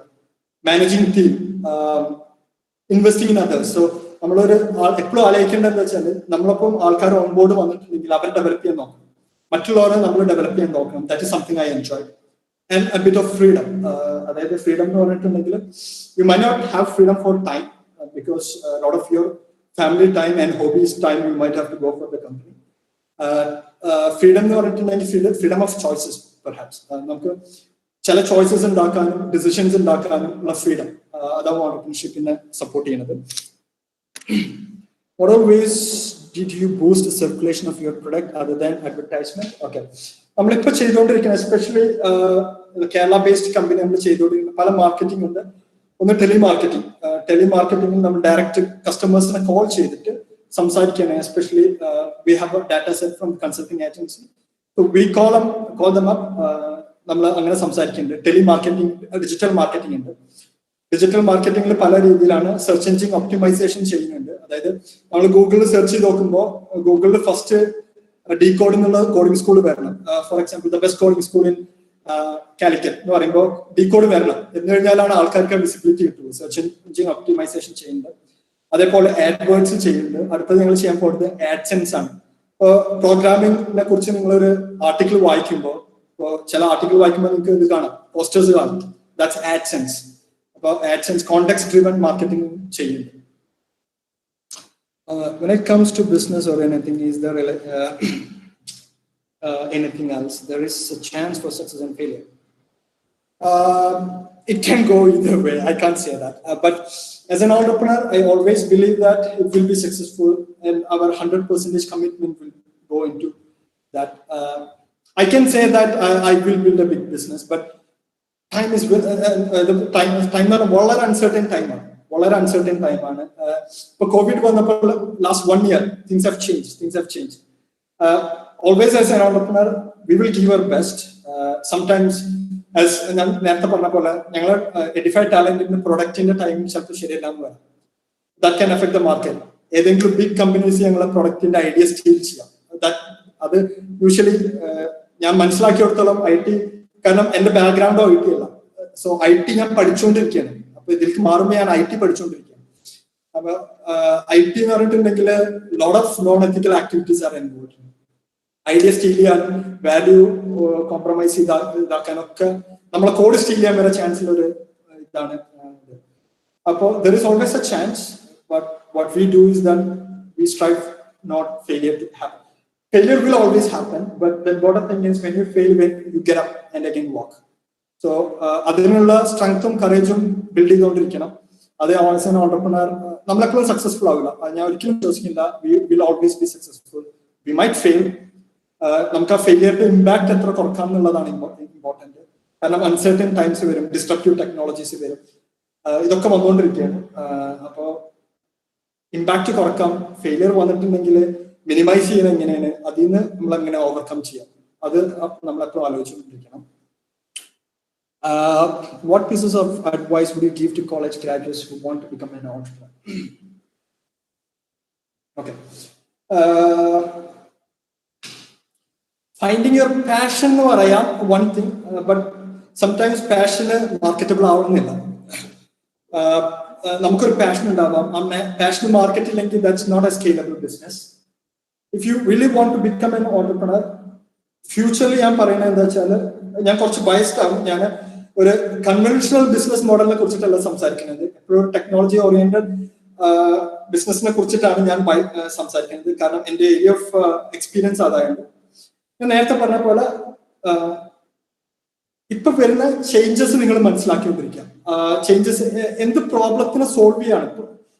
Managing team, investing in others. So നമ്മളൊരു എപ്പോഴും ആലോചിക്കേണ്ടതെന്ന് വെച്ചാൽ നമ്മളൊപ്പം ആൾക്കാർ on board വന്നിട്ടുണ്ടെങ്കിൽ അവരെ develop ചെയ്യാൻ നോക്കണം, മറ്റുള്ളവരെ നമ്മൾ ഡെവലപ്പ് ചെയ്യാൻ നോക്കണം. That is something I enjoy. And a bit of freedom. അതായത് ഫ്രീഡം എന്ന് പറഞ്ഞിട്ടുണ്ടെങ്കിൽ you may not have freedom for time because lot of your family time and hobbies time you might have to go for the company. Freedom എന്ന് പറഞ്ഞിട്ടുണ്ടെങ്കിൽ freedom of choices perhaps. നമുക്ക് ചില choices ഉണ്ടാക്കാനും decisions ഉണ്ടാക്കാനും ഉള്ള freedom, അതാണ് ഓണ്ടർപ്രണർഷിപ്പിനെ support ചെയ്യുന്നത്. What all ways did you boost the circulation of your product other than advertisement? Okay. നമ്മളിപ്പോൾ ചെയ്തുകൊണ്ടിരിക്കുന്ന എസ്പെഷ്യലി കേരള ബേസ്ഡ് കമ്പനി നമ്മൾ ചെയ്തുകൊണ്ടിരിക്കുന്ന പല മാർക്കറ്റിംഗ് ഉണ്ട്. ഒന്ന് ടെലിമാർക്കറ്റിംഗിൽ നമ്മൾ ഡയറക്റ്റ് കസ്റ്റമേഴ്സിനെ കോൾ ചെയ്തിട്ട് സംസാരിക്കുകയാണ്. Especially we have A data set from consulting agency. We call dum up. നമ്മൾ അങ്ങനെ സംസാരിക്കുന്നുണ്ട്. ടെലിമാർക്കറ്റിംഗ്, ഡിജിറ്റൽ മാർക്കറ്റിംഗ് ഉണ്ട്. ഡിജിറ്റൽ മാർക്കറ്റിംഗിൽ പല രീതിയിലാണ്. സെർച്ച് എഞ്ചിൻ ഒപ്റ്റിമൈസേഷൻ ചെയ്യുന്നുണ്ട്. അതായത് നമ്മൾ ഗൂഗിളിൽ സെർച്ച് ചെയ്ത് നോക്കുമ്പോൾ ഗൂഗിളിൽ ഫസ്റ്റ് ഡീകോഡ് എന്നുള്ള കോഡിംഗ് സ്കൂൾ വരണം. For example the best coding school in Calicut എന്ന് പറയുമ്പോൾ ഡീകോഡ് വരണം. എന്ന് കഴിഞ്ഞാലാണ് ആൾക്കാർക്ക് വിസിബിലിറ്റി കിട്ടുള്ളൂ. സെർച്ച് എഞ്ചിൻ ഒപ്റ്റിമൈസേഷൻ ചെയ്യുന്നുണ്ട്. അതേപോലെ ആഡ്വേർഡ്സ് ചെയ്യുന്നുണ്ട്. അടുത്തത് ഞങ്ങൾ ചെയ്യാൻ പോകുന്നത് ആഡ്സെൻസ് ആണ്. ഇപ്പോൾ പ്രോഗ്രാമിങ്ങിനെ കുറിച്ച് നിങ്ങളൊരു ആർട്ടിക്കിൾ വായിക്കുമ്പോൾ, ചില ആർട്ടിക്കിൾ വായിക്കുമ്പോൾ നിങ്ങൾക്ക് ഇത് കാണാം, പോസ്റ്റേഴ്സ് കാണും. That's AdSense. അപ്പോൾ ആഡ്സെൻസ് കോണ്ടെക്സ്റ്റ് ഡ്രിവൺ മാർക്കറ്റിംഗ് ചെയ്യുന്നുണ്ട്. When it comes to business or anything, is there anything else? There is a chance for success and failure. It can go either way. I can't say that. But as an entrepreneur, I always believe that it will be successful, and our 100% commitment will go into that. I can say that I will build a big business, but time is time വളരെ uncertain time ആണ്. വളരെ uncertain ടൈമാണ്. ഇപ്പൊ Covid വന്നപ്പോൾ last 1 year things have changed. Always as an entrepreneur we will give our best. Sometimes as ഞാൻ നേരത്തെ പറഞ്ഞ പോലെ ഞങ്ങൾ എഡിഫൈഡ് ടാലന്റിന്റെ പ്രൊഡക്റ്റിന്റെ ടൈമിംഗ് ചിലപ്പോൾ ശരിയല്ലാന്ന് വരാം. That can affect the market. ഏതെങ്കിലും ബിഗ് കമ്പനീസ് ഞങ്ങളെ പ്രൊഡക്റ്റിന്റെ ഐഡിയ സ്റ്റീൽ ചെയ്യാം. അത് യൂഷ്വലി ഞാൻ മനസ്സിലാക്കിയെടുത്തോളം IT, കാരണം എന്റെ ബാക്ക്ഗ്രൗണ്ടോ IT അല്ല. സോ IT ഞാൻ പഠിച്ചുകൊണ്ടിരിക്കുകയാണ്. അപ്പൊ ഇതിലേക്ക് മാറുമ്പോൾ ഞാൻ IT പഠിച്ചുകൊണ്ടിരിക്കുകയാണ്. അപ്പൊ IT എന്ന് പറഞ്ഞിട്ടുണ്ടെങ്കിൽ lot of non ethical activities are involve. Idea steel ചെയ്യാൻ, വാല്യൂ കോംപ്രമൈസ് ഇതാക്കാനൊക്കെ നമ്മളെ കോഡ് സ്റ്റീൽ ചെയ്യാൻ വരെ ചാൻസ് ഉള്ള ഒരു ഇതാണ്. അപ്പോൾ there is always a chance, but what we do is that we strive not failure to happen. Failure will always happen, but the important thing is when you fail, when you get up and again walk. So അതിനുള്ള സ്ട്രെങ്ത്തും കറേജും build ചെയ്തുകൊണ്ടിരിക്കണം. അത് as an entrepreneur നമ്മളെപ്പോഴും successful ആവില്ല. ഞാൻ ഒരിക്കലും വിശ്വസിക്കില്ല we will always be successful. We might fail. നമുക്ക് ആ ഫെയിലിയറിന്റെ ഇമ്പാക്ട് എത്ര കുറക്കാം എന്നുള്ളതാണ് ഇമ്പോർട്ടന്റ്. കാരണം അൺസർട്ടൻ ടൈംസ് വരും, ഡിസ്ട്രക്റ്റീവ് ടെക്നോളജീസ് വരും, ഇതൊക്കെ വന്നുകൊണ്ടിരിക്കുകയാണ്. അപ്പോൾ ഇമ്പാക്ട് കുറക്കാം. ഫെയിലിയർ വന്നിട്ടുണ്ടെങ്കിൽ മിനിമൈസ് ചെയ്യുന്നത് എങ്ങനെയാണ്, അതിൽ നിന്ന് നമ്മൾ എങ്ങനെ ഓവർകം ചെയ്യാം, അത് നമ്മളെപ്പോഴും ആലോചിച്ചുകൊണ്ടിരിക്കണം. What pieces of advice would you give to college graduates who want to become an entrepreneur? Okay. Finding your passion എന്ന് പറയാം one thing, but sometimes passion marketable ആവുന്നില്ല. നമുക്കൊരു പാഷൻ ഉണ്ടാവാം, ആ പാഷൻ മാർക്കറ്റ് ഇല്ലെങ്കിൽ that's not a scalable business. If you really want to become an entrepreneur, ഫ്യൂച്ചറിൽ ഞാൻ പറയുന്നത് എന്താ വെച്ചാൽ, ഞാൻ കുറച്ച് ബയസ്ഡ് ആവും. ഞാൻ ഒരു കൺവെൻഷണൽ ബിസിനസ് മോഡലിനെ കുറിച്ചിട്ടല്ല സംസാരിക്കുന്നത്, എപ്പോഴും ടെക്നോളജി ഓറിയന്റഡ് ബിസിനസിനെ കുറിച്ചിട്ടാണ് ഞാൻ സംസാരിക്കുന്നത്. കാരണം എൻ്റെ ഏരിയ ഓഫ് എക്സ്പീരിയൻസ് അതായത് ഞാൻ നേരത്തെ പറഞ്ഞ പോലെ ഇപ്പൊ വരുന്ന ചേഞ്ചസ് നിങ്ങൾ മനസ്സിലാക്കിക്കൊണ്ടിരിക്കുക. ചേഞ്ചസ് എന്ത് പ്രോബ്ലത്തിനെ സോൾവ് ചെയ്യാണ്.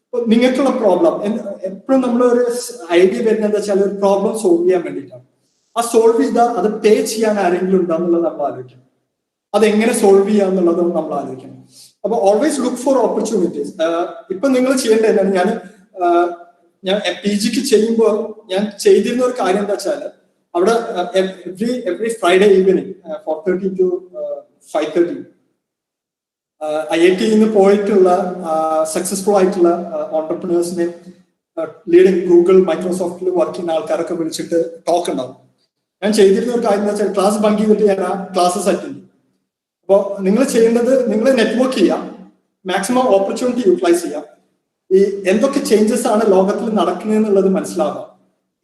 ഇപ്പൊ നിങ്ങൾക്കുള്ള പ്രോബ്ലം എപ്പോഴും നമ്മൾ ഒരു ഐഡിയ വരുന്നത് എന്താ വെച്ചാൽ ഒരു പ്രോബ്ലം സോൾവ് ചെയ്യാൻ വേണ്ടിയിട്ടാണ്. ആ സോൾവ് ചെയ്താൽ അത് പേ ചെയ്യാൻ ആരെങ്കിലും ഉണ്ടാന്നുള്ളത് നമ്മൾ ആലോചിക്കണം. അതെങ്ങനെ സോൾവ് ചെയ്യാന്നുള്ളതും നമ്മൾ ആലോചിക്കണം. അപ്പൊ ഓൾവേസ് ലുക്ക് ഫോർ ഓപ്പർച്യൂണിറ്റീസ്. ഇപ്പൊ നിങ്ങൾ ചെയ്യേണ്ട എന്താണ്, ഞാൻ PG ചെയ്യുമ്പോൾ ഞാൻ ചെയ്തിരുന്ന ഒരു കാര്യം എന്താ വെച്ചാൽ, അവിടെ every Friday evening 4:30 to 5:30 IIT നിന്ന് പോയിട്ടുള്ള സക്സസ്ഫുൾ ആയിട്ടുള്ള ഓണ്ടർപ്രണേഴ്സിനെ, ലീഡിങ് ഗൂഗിൾ മൈക്രോസോഫ്റ്റിൽ വർക്ക് ചെയ്യുന്ന ആൾക്കാരൊക്കെ വിളിച്ചിട്ട് ടോക്ക് ഉണ്ടാവും. ഞാൻ ചെയ്തിരുന്ന ഒരു കാര്യം എന്ന് വെച്ചാൽ ക്ലാസ് ബങ്ക് ചെയ്തിട്ട് ഞാൻ ആ ക്ലാസ്സസ് അറ്റൻഡ് ചെയ്യും. അപ്പോൾ നിങ്ങൾ ചെയ്യേണ്ടത്, നിങ്ങൾ നെറ്റ്വർക്ക് ചെയ്യാം, മാക്സിമം ഓപ്പർച്യൂണിറ്റി യൂട്ടിലൈസ് ചെയ്യാം, ഈ എന്തൊക്കെ ചേഞ്ചസ് ആണ് ലോകത്തിൽ നടക്കുന്നത് എന്നുള്ളത് മനസ്സിലാവാം.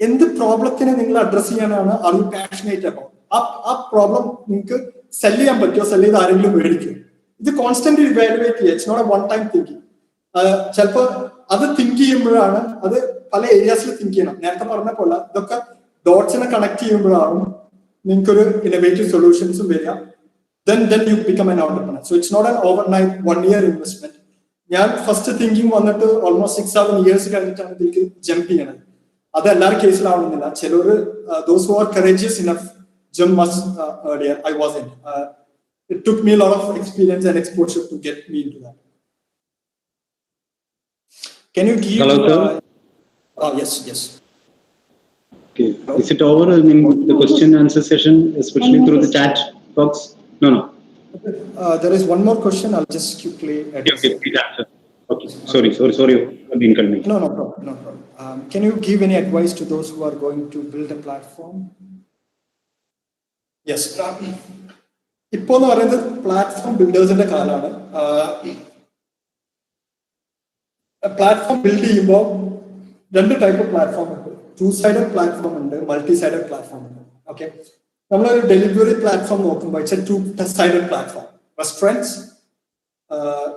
എന്ത് പ്രോബ്ലത്തിനെ നിങ്ങൾ അഡ്രസ് ചെയ്യാനാണ് ആർ യു പാഷനേറ്റ് അബൌട്ട്, ആ പ്രോബ്ലം നിങ്ങൾക്ക് സെല് ചെയ്യാൻ പറ്റുമോ, സെല് ചെയ്ത് ആരെങ്കിലും മേടിക്കും. ഇത് കോൺസ്റ്റന്റ് ഇവാലുവേറ്റ് ചെയ്യുക. It's not a one time thinking. ചിലപ്പോൾ അത് തിങ്ക് ചെയ്യുമ്പോഴാണ്, അത് പല ഏരിയാസിൽ തിങ്ക് ചെയ്യണം. നേരത്തെ പറഞ്ഞ പോലെ ഇതൊക്കെ ഡോട്ട്സിനെ കണക്ട് ചെയ്യുമ്പോഴാണ് നിങ്ങൾക്കൊരു ഇന്നോവേറ്റീവ് സൊല്യൂഷൻസും വരിക. then you become an entrepreneur. So it's not an overnight 1 year investment. ഞാൻ ഫസ്റ്റ് തിങ്കിങ് വന്നിട്ട് ഓൾമോസ്റ്റ് 6-7 years കഴിഞ്ഞിട്ടാണ് ഇതിലേക്ക് ജമ്പ് ചെയ്യണത്. അത് എല്ലാവരുടെ കേസിലാവണമെന്നില്ല. ചിലർ those who are courageous enough jump much earlier. I wasn't. It took me a lot of experience and exposure to get me into that. Can you give? Hello, sir. Yes. Okay. Is it over? I mean, the question and answer session, especially through the chat box? No. There is one more question. I'll just quickly address. Okay, please answer. Okay. Sorry. I've been inconvenient. No problem. Can you give any advice to those who are going to build a platform? Yes. ഇപ്പോൾ എന്ന് പറയുന്നത് platform ബിൽഡേഴ്സിന്റെ കാലമാണ്. Platform build ചെയ്യുമ്പോൾ 2 type platform ഉണ്ട്. 2-sided platform ഉണ്ട്, multi-sided platform ഉണ്ട്. Okay, നമ്മളൊരു delivery platform നോക്കുമ്പോൾ it's A 2-sided platform. Restaurants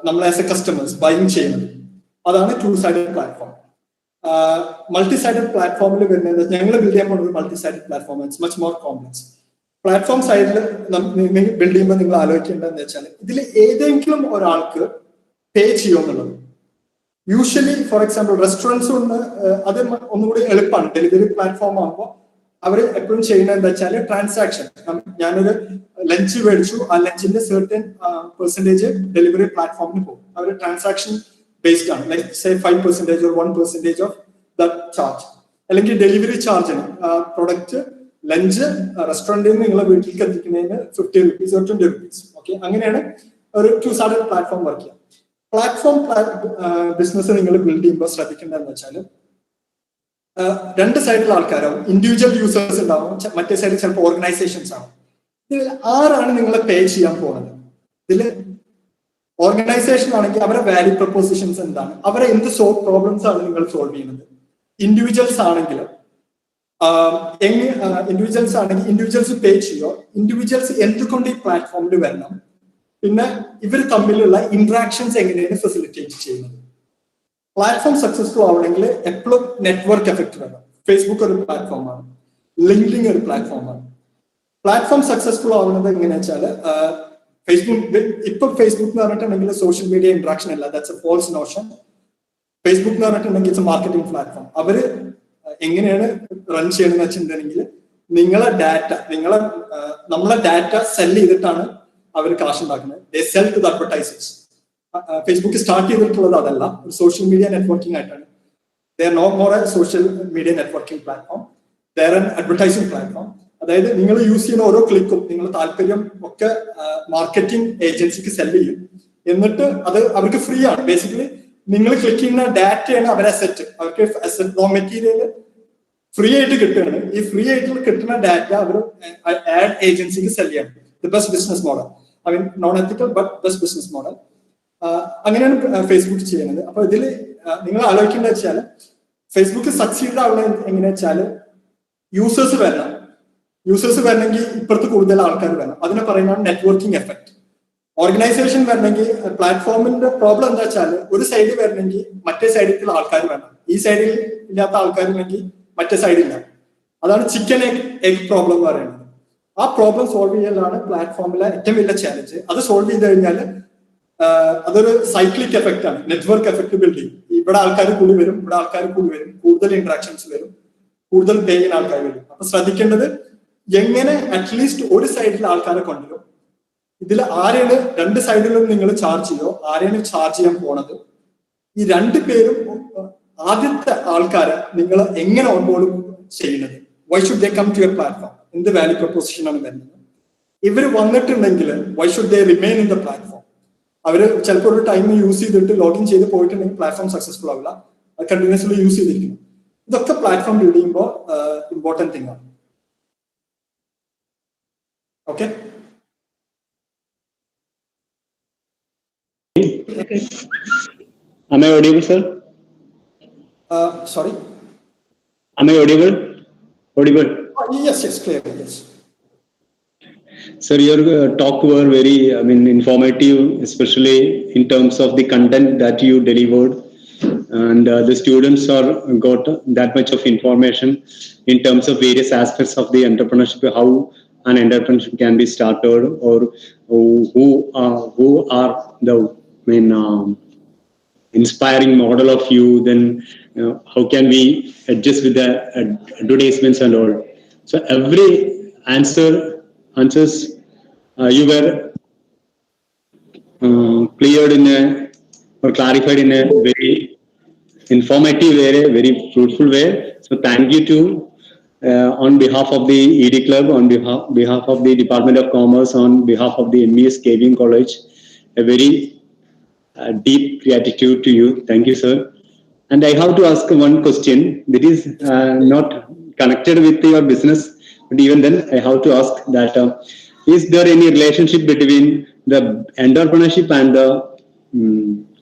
നമ്മൾ ആസ് എ കസ്റ്റമേഴ്സ് ബൈങ് ചെയ്യുന്നത്, അതാണ് 2-sided പ്ലാറ്റ്ഫോം. മൾട്ടി-സൈഡഡ് പ്ലാറ്റ്ഫോമിൽ വരുന്നത് ഞങ്ങൾ ബിൽഡ് ചെയ്യാൻ പോകുന്നത് multi-sided platform. It's much more complex. Platform സൈഡിൽ ബിൽഡ് ചെയ്യുമ്പോൾ നിങ്ങൾ ആലോചിക്കേണ്ടതെന്ന് വെച്ചാൽ ഇതിൽ ഏതെങ്കിലും ഒരാൾക്ക് പേ ചെയ്യുമെന്നുള്ളത്. യൂഷ്വലി ഫോർ എക്സാമ്പിൾ റെസ്റ്റോറൻറ്റ്സ് കൊണ്ട് അത് ഒന്നുകൂടി എളുപ്പമാണ്. ഡെലിവറി പ്ലാറ്റ്ഫോം ആകുമ്പോൾ അവർ എപ്പോഴും ചെയ്യുന്നത് എന്താ വെച്ചാൽ ട്രാൻസാക്ഷൻ. ഞാനൊരു ലഞ്ച് മേടിച്ചു, ആ ലഞ്ചിന്റെ സെർട്ടൻ പെർസെന്റേജ് ഡെലിവറി പ്ലാറ്റ്ഫോമിന് പോകും. അവർ transaction based on, like say 5% or 1% of that charge. അല്ലെങ്കിൽ ഡെലിവറി ചാർജിന് പ്രൊഡക്റ്റ് ലഞ്ച് റെസ്റ്റോറൻറ്റിൽ നിന്ന് നിങ്ങളെ വീട്ടിലേക്ക് എത്തിക്കുന്നതിന് 50 rupees or 20 rupees. ഓക്കെ, അങ്ങനെയാണ് ഒരു two-sided പ്ലാറ്റ്ഫോം വർക്ക് ചെയ്യുക. പ്ലാറ്റ്ഫോം ബിസിനസ് നിങ്ങൾ ബിൽഡ് ചെയ്യുമ്പോൾ ശ്രദ്ധിക്കേണ്ടതെന്ന് വെച്ചാൽ രണ്ട് സൈഡിലുള്ള ആൾക്കാരാവും. ഇൻഡിവിജ്വൽ യൂസേഴ്സ് ഉണ്ടാവും, മറ്റേ സൈഡിൽ ചിലപ്പോൾ ഓർഗനൈസേഷൻസ് ആവും. ഇതിൽ ആരാണ് നിങ്ങളെ പേ ചെയ്യാൻ പോകുന്നത്? ഇതിൽ ഓർഗനൈസേഷൻ ആണെങ്കിൽ അവരുടെ വാല്യൂ പ്രൊപ്പോസിഷൻസ് എന്താണ്, അവരെ എന്ത് പ്രോബ്ലംസ് ആണ് നിങ്ങൾ സോൾവ് ചെയ്യുന്നത്. ഇൻഡിവിജ്വൽസ് ആണെങ്കിൽ ഇൻഡിവിജ്വൽസ് പേ ചെയ്യോ, ഇൻഡിവിജ്വൽസ് എന്തുകൊണ്ട് ഈ പ്ലാറ്റ്ഫോമിൽ വരണം, പിന്നെ ഇവർ തമ്മിലുള്ള ഇന്ററാക്ഷൻസ് എങ്ങനെയാണ് ഫെസിലിറ്റേറ്റ് ചെയ്യുന്നത്. പ്ലാറ്റ്ഫോം സക്സസ്ഫുൾ ആവണമെങ്കിൽ എപ്പോഴും നെറ്റ്വർക്ക് എഫക്ട് വേണം. ഫേസ്ബുക്ക് ഒരു പ്ലാറ്റ്ഫോമാണ്, ലിങ്ക്ഡിൻ ഒരു പ്ലാറ്റ്ഫോമാണ്. പ്ലാറ്റ്ഫോം സക്സസ്ഫുൾ ആവുന്നത് എങ്ങനെയാ വെച്ചാൽ ഇപ്പൊ ഫേസ്ബുക്ക് എന്ന് പറഞ്ഞിട്ടുണ്ടെങ്കിൽ സോഷ്യൽ മീഡിയ ഇന്ററാക്ഷൻ അല്ല, that's a false notion. Facebook എന്ന് പറഞ്ഞിട്ടുണ്ടെങ്കിൽ ഇറ്റ്സ് എ മാർക്കറ്റിംഗ് പ്ലാറ്റ്ഫോം. അവര് എങ്ങനെയാണ് റൺ ചെയ്യണമെന്ന് വെച്ചിട്ടുണ്ടെങ്കിൽ നമ്മളെ ഡാറ്റ സെൽ ചെയ്തിട്ടാണ് അവർ കാശ് ഉണ്ടാക്കുന്നത്. They sell to the advertisers. Facebook start ചെയ്തിട്ടുള്ളത് അതല്ല, ഒരു സോഷ്യൽ മീഡിയ നെറ്റ്വർക്കിംഗ് ആയിട്ടാണ്. They are not more a social media networking platform, they are an advertising platform. അതായത് നിങ്ങൾ യൂസ് ചെയ്യുന്ന ഓരോ ക്ലിക്കും നിങ്ങൾ താല്പര്യം ഒക്കെ മാർക്കറ്റിംഗ് ഏജൻസിക്ക് സെല് ചെയ്യും. എന്നിട്ട് അത് അവർക്ക് ഫ്രീ ആണ്. ബേസിക്കലി നിങ്ങൾ ക്ലിക്ക് ചെയ്യുന്ന ഡാറ്റയാണ് അവരെ അസെറ്റ്. അവർക്ക് അസെറ്റ് റോ മെറ്റീരിയൽ ഫ്രീ ആയിട്ട് കിട്ടുകയാണ്. ഈ ഫ്രീ ആയിട്ട് കിട്ടുന്ന ഡാറ്റ അവർ ആഡ് ഏജൻസിക്ക് സെല് ചെയ്യണം. The best business model. I mean non ethical but best business model. അങ്ങനെയാണ് ഫേസ്ബുക്ക് ചെയ്യുന്നത്. അപ്പൊ ഇതിൽ നിങ്ങൾ ആലോചിക്കേണ്ടത് വെച്ചാൽ ഫേസ്ബുക്ക് സക്സീഡ് ആവുന്നത് എങ്ങനെയാ വെച്ചാൽ യൂസേഴ്സ് വരണമെങ്കിൽ ഇപ്പുറത്ത് കൂടുതൽ ആൾക്കാർ വേണം. അതിനെ പറയുന്നതാണ് നെറ്റ്വർക്കിംഗ് എഫക്ട്. ഓർഗനൈസേഷൻ വരണമെങ്കിൽ പ്ലാറ്റ്ഫോമിന്റെ പ്രോബ്ലം എന്താ വെച്ചാൽ ഒരു സൈഡിൽ വരണമെങ്കിൽ മറ്റേ സൈഡിലുള്ള ആൾക്കാർ വേണം. ഈ സൈഡിൽ ഇല്ലാത്ത ആൾക്കാരുണ്ടെങ്കിൽ മറ്റേ സൈഡില്ല. അതാണ് ചിക്കൻ എഗ് പ്രോബ്ലം എന്ന് പറയുന്നത്. ആ പ്രോബ്ലം സോൾവ് ചെയ്യലാണ് പ്ലാറ്റ്ഫോമിലെ ഏറ്റവും വലിയ ചാലഞ്ച്. അത് സോൾവ് ചെയ്ത് കഴിഞ്ഞാൽ അതൊരു സൈക്ലിക് എഫക്റ്റ് ആണ്, നെറ്റ്വർക്ക് എഫക്ട് ബിൽഡ് ചെയ്യും. ഇവിടെ ആൾക്കാർ കൂടി വരും, ഇവിടെ ആൾക്കാർ കൂടി വരും, കൂടുതൽ ഇന്ററാക്ഷൻസ് വരും, കൂടുതൽ പേ ചെയ്യുന്ന ആൾക്കാർ വരും. അപ്പൊ ശ്രദ്ധിക്കേണ്ടത് എങ്ങനെ അറ്റ്ലീസ്റ്റ് ഒരു സൈഡിൽ ആൾക്കാരെ കൊണ്ടുവരും. ഇതിൽ ആരെയാണ് രണ്ട് സൈഡിലും നിങ്ങൾ ചാർജ് ചെയ്യോ, ആരെയാണ് ചാർജ് ചെയ്യാൻ പോണത്, ഈ രണ്ടു പേരും ആദ്യത്തെ ആൾക്കാരെ നിങ്ങൾ എങ്ങനെ ഓൺബോർഡ് ചെയ്യുന്നത്. Why should they come to your platform? എന്ത് വാല്യൂ പ്രൊപ്പോസിഷൻ ആണ് വരുന്നത്? ഇവർ വന്നിട്ടുണ്ടെങ്കിൽ why should they remain in the platform? അവര് ചിലപ്പോൾ ഒരു ടൈം യൂസ് ചെയ്തിട്ട് ലോഗിൻ ചെയ്ത് പോയിട്ടുണ്ടെങ്കിൽ പ്ലാറ്റ്ഫോം സക്സസ്ഫുൾ ആവില്ല. അത് കണ്ടിന്യൂസ്ലി യൂസ് ചെയ്തിരിക്കുന്നു. ഇതൊക്കെ പ്ലാറ്റ്ഫോം ബിൽഡ് ചെയ്യുമ്പോൾ ഇമ്പോർട്ടന്റ് തിങ് ആണ്. Okay, Am I audible, sir? Sorry? Am I audible? Audible? Yes, clear, yes. Sir, your talk were very, informative, especially in terms of the content that you delivered. And the students are got that much of information in terms of various aspects of the entrepreneurship, how an entrepreneurship can be started, or who are the inspiring model of you. Then how can we adjust with the advertisements and all. So every answers you were cleared in a or clarified in a very informative way, very fruitful way. So thank you to on behalf of the ED Club, on behalf of the Department of Commerce, on behalf of the MES KVM College, a very deep gratitude to you. Thank you, sir. And I have to ask one question that is not connected with your business, but even then I have to ask that is there any relationship between the entrepreneurship and the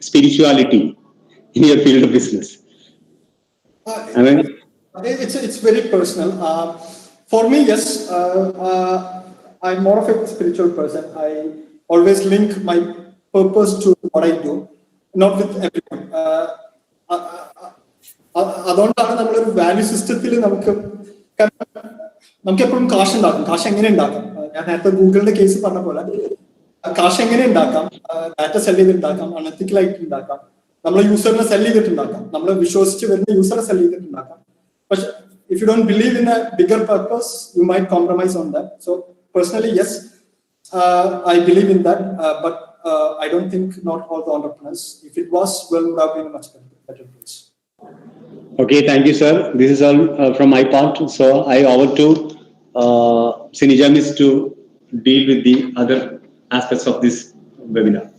spirituality in your field of business? It's very personal. For me, yes, I'm more of a spiritual person. I always link my purpose to what I do, not with everyone. അതുകൊണ്ടാണ് നമ്മളൊരു value സിസ്റ്റത്തിൽ നമുക്ക് എപ്പോഴും കാശ് ഉണ്ടാക്കും. കാശ് എങ്ങനെ ഉണ്ടാക്കാം? ഞാൻ നേരത്തെ ഗൂഗിളിന്റെ കേസ് പറഞ്ഞ പോലെ കാശ് എങ്ങനെ ഉണ്ടാക്കാം? ഡാറ്റ സെൽ ചെയ്തിട്ടുണ്ടാക്കാം, അൺഎത്തിക്കലായിട്ട് ഉണ്ടാക്കാം, നമ്മളെ യൂസറിനെ സെൽ ചെയ്തിട്ടുണ്ടാക്കാം, നമ്മളെ വിശ്വസിച്ച് വരുന്ന യൂസറെ സെൽ ചെയ്തിട്ടുണ്ടാക്കാം. പക്ഷെ if you don't believe in a bigger purpose, you might compromise on that. So personally, yes, I believe in that. But I don't think not all the entrepreneurs. If it was, well, would have been a much better place. Okay, thank you, sir. This is all from my part. So I over to Sinijamis to deal with the other aspects of this webinar.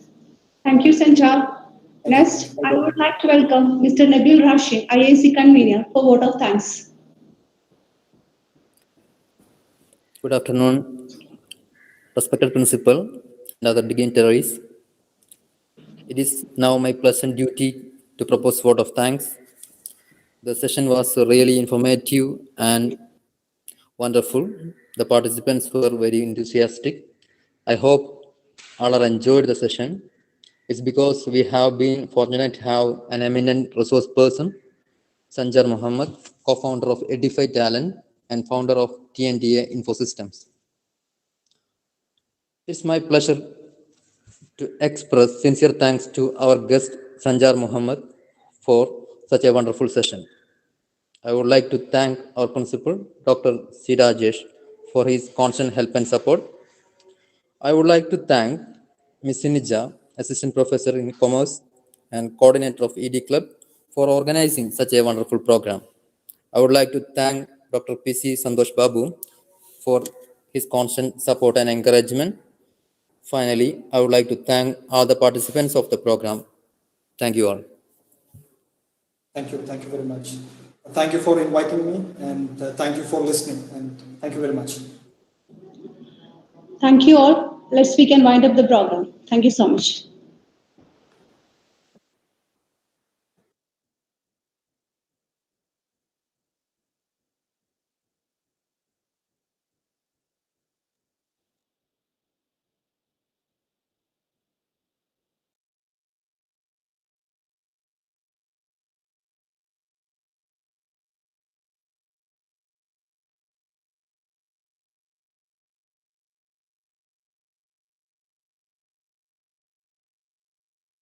Thank you, Sanjar. Next, I would like to welcome Mr. Nabil Rashid, IAC convener, for vote of thanks. Good afternoon, respected principal and other dignitaries. It is now my pleasant duty to propose vote of thanks. The session was really informative and wonderful. The participants were very enthusiastic. I hope all are enjoyed the session. It's because we have been fortunate to have an eminent resource person, Sanjar Mohammed, co-founder of Edify Talent and founder of TNDA Infosystems. It's my pleasure to express sincere thanks to our guest, Sanjar Mohammed, for such a wonderful session. I would like to thank our principal, Dr. C. Rajesh, for his constant help and support. I would like to thank Ms. Sinija, Assistant Professor in Commerce and Coordinator of ED Club, for organizing such a wonderful program. I would like to thank Dr. P.C. Santosh Babu for his constant support and encouragement. Finally, I would like to thank all the participants of the program. Thank you all. Thank you very much. Thank you for inviting me, and thank you for listening, and thank you very much. Thank you all. We can wind up the program. Thank you so much.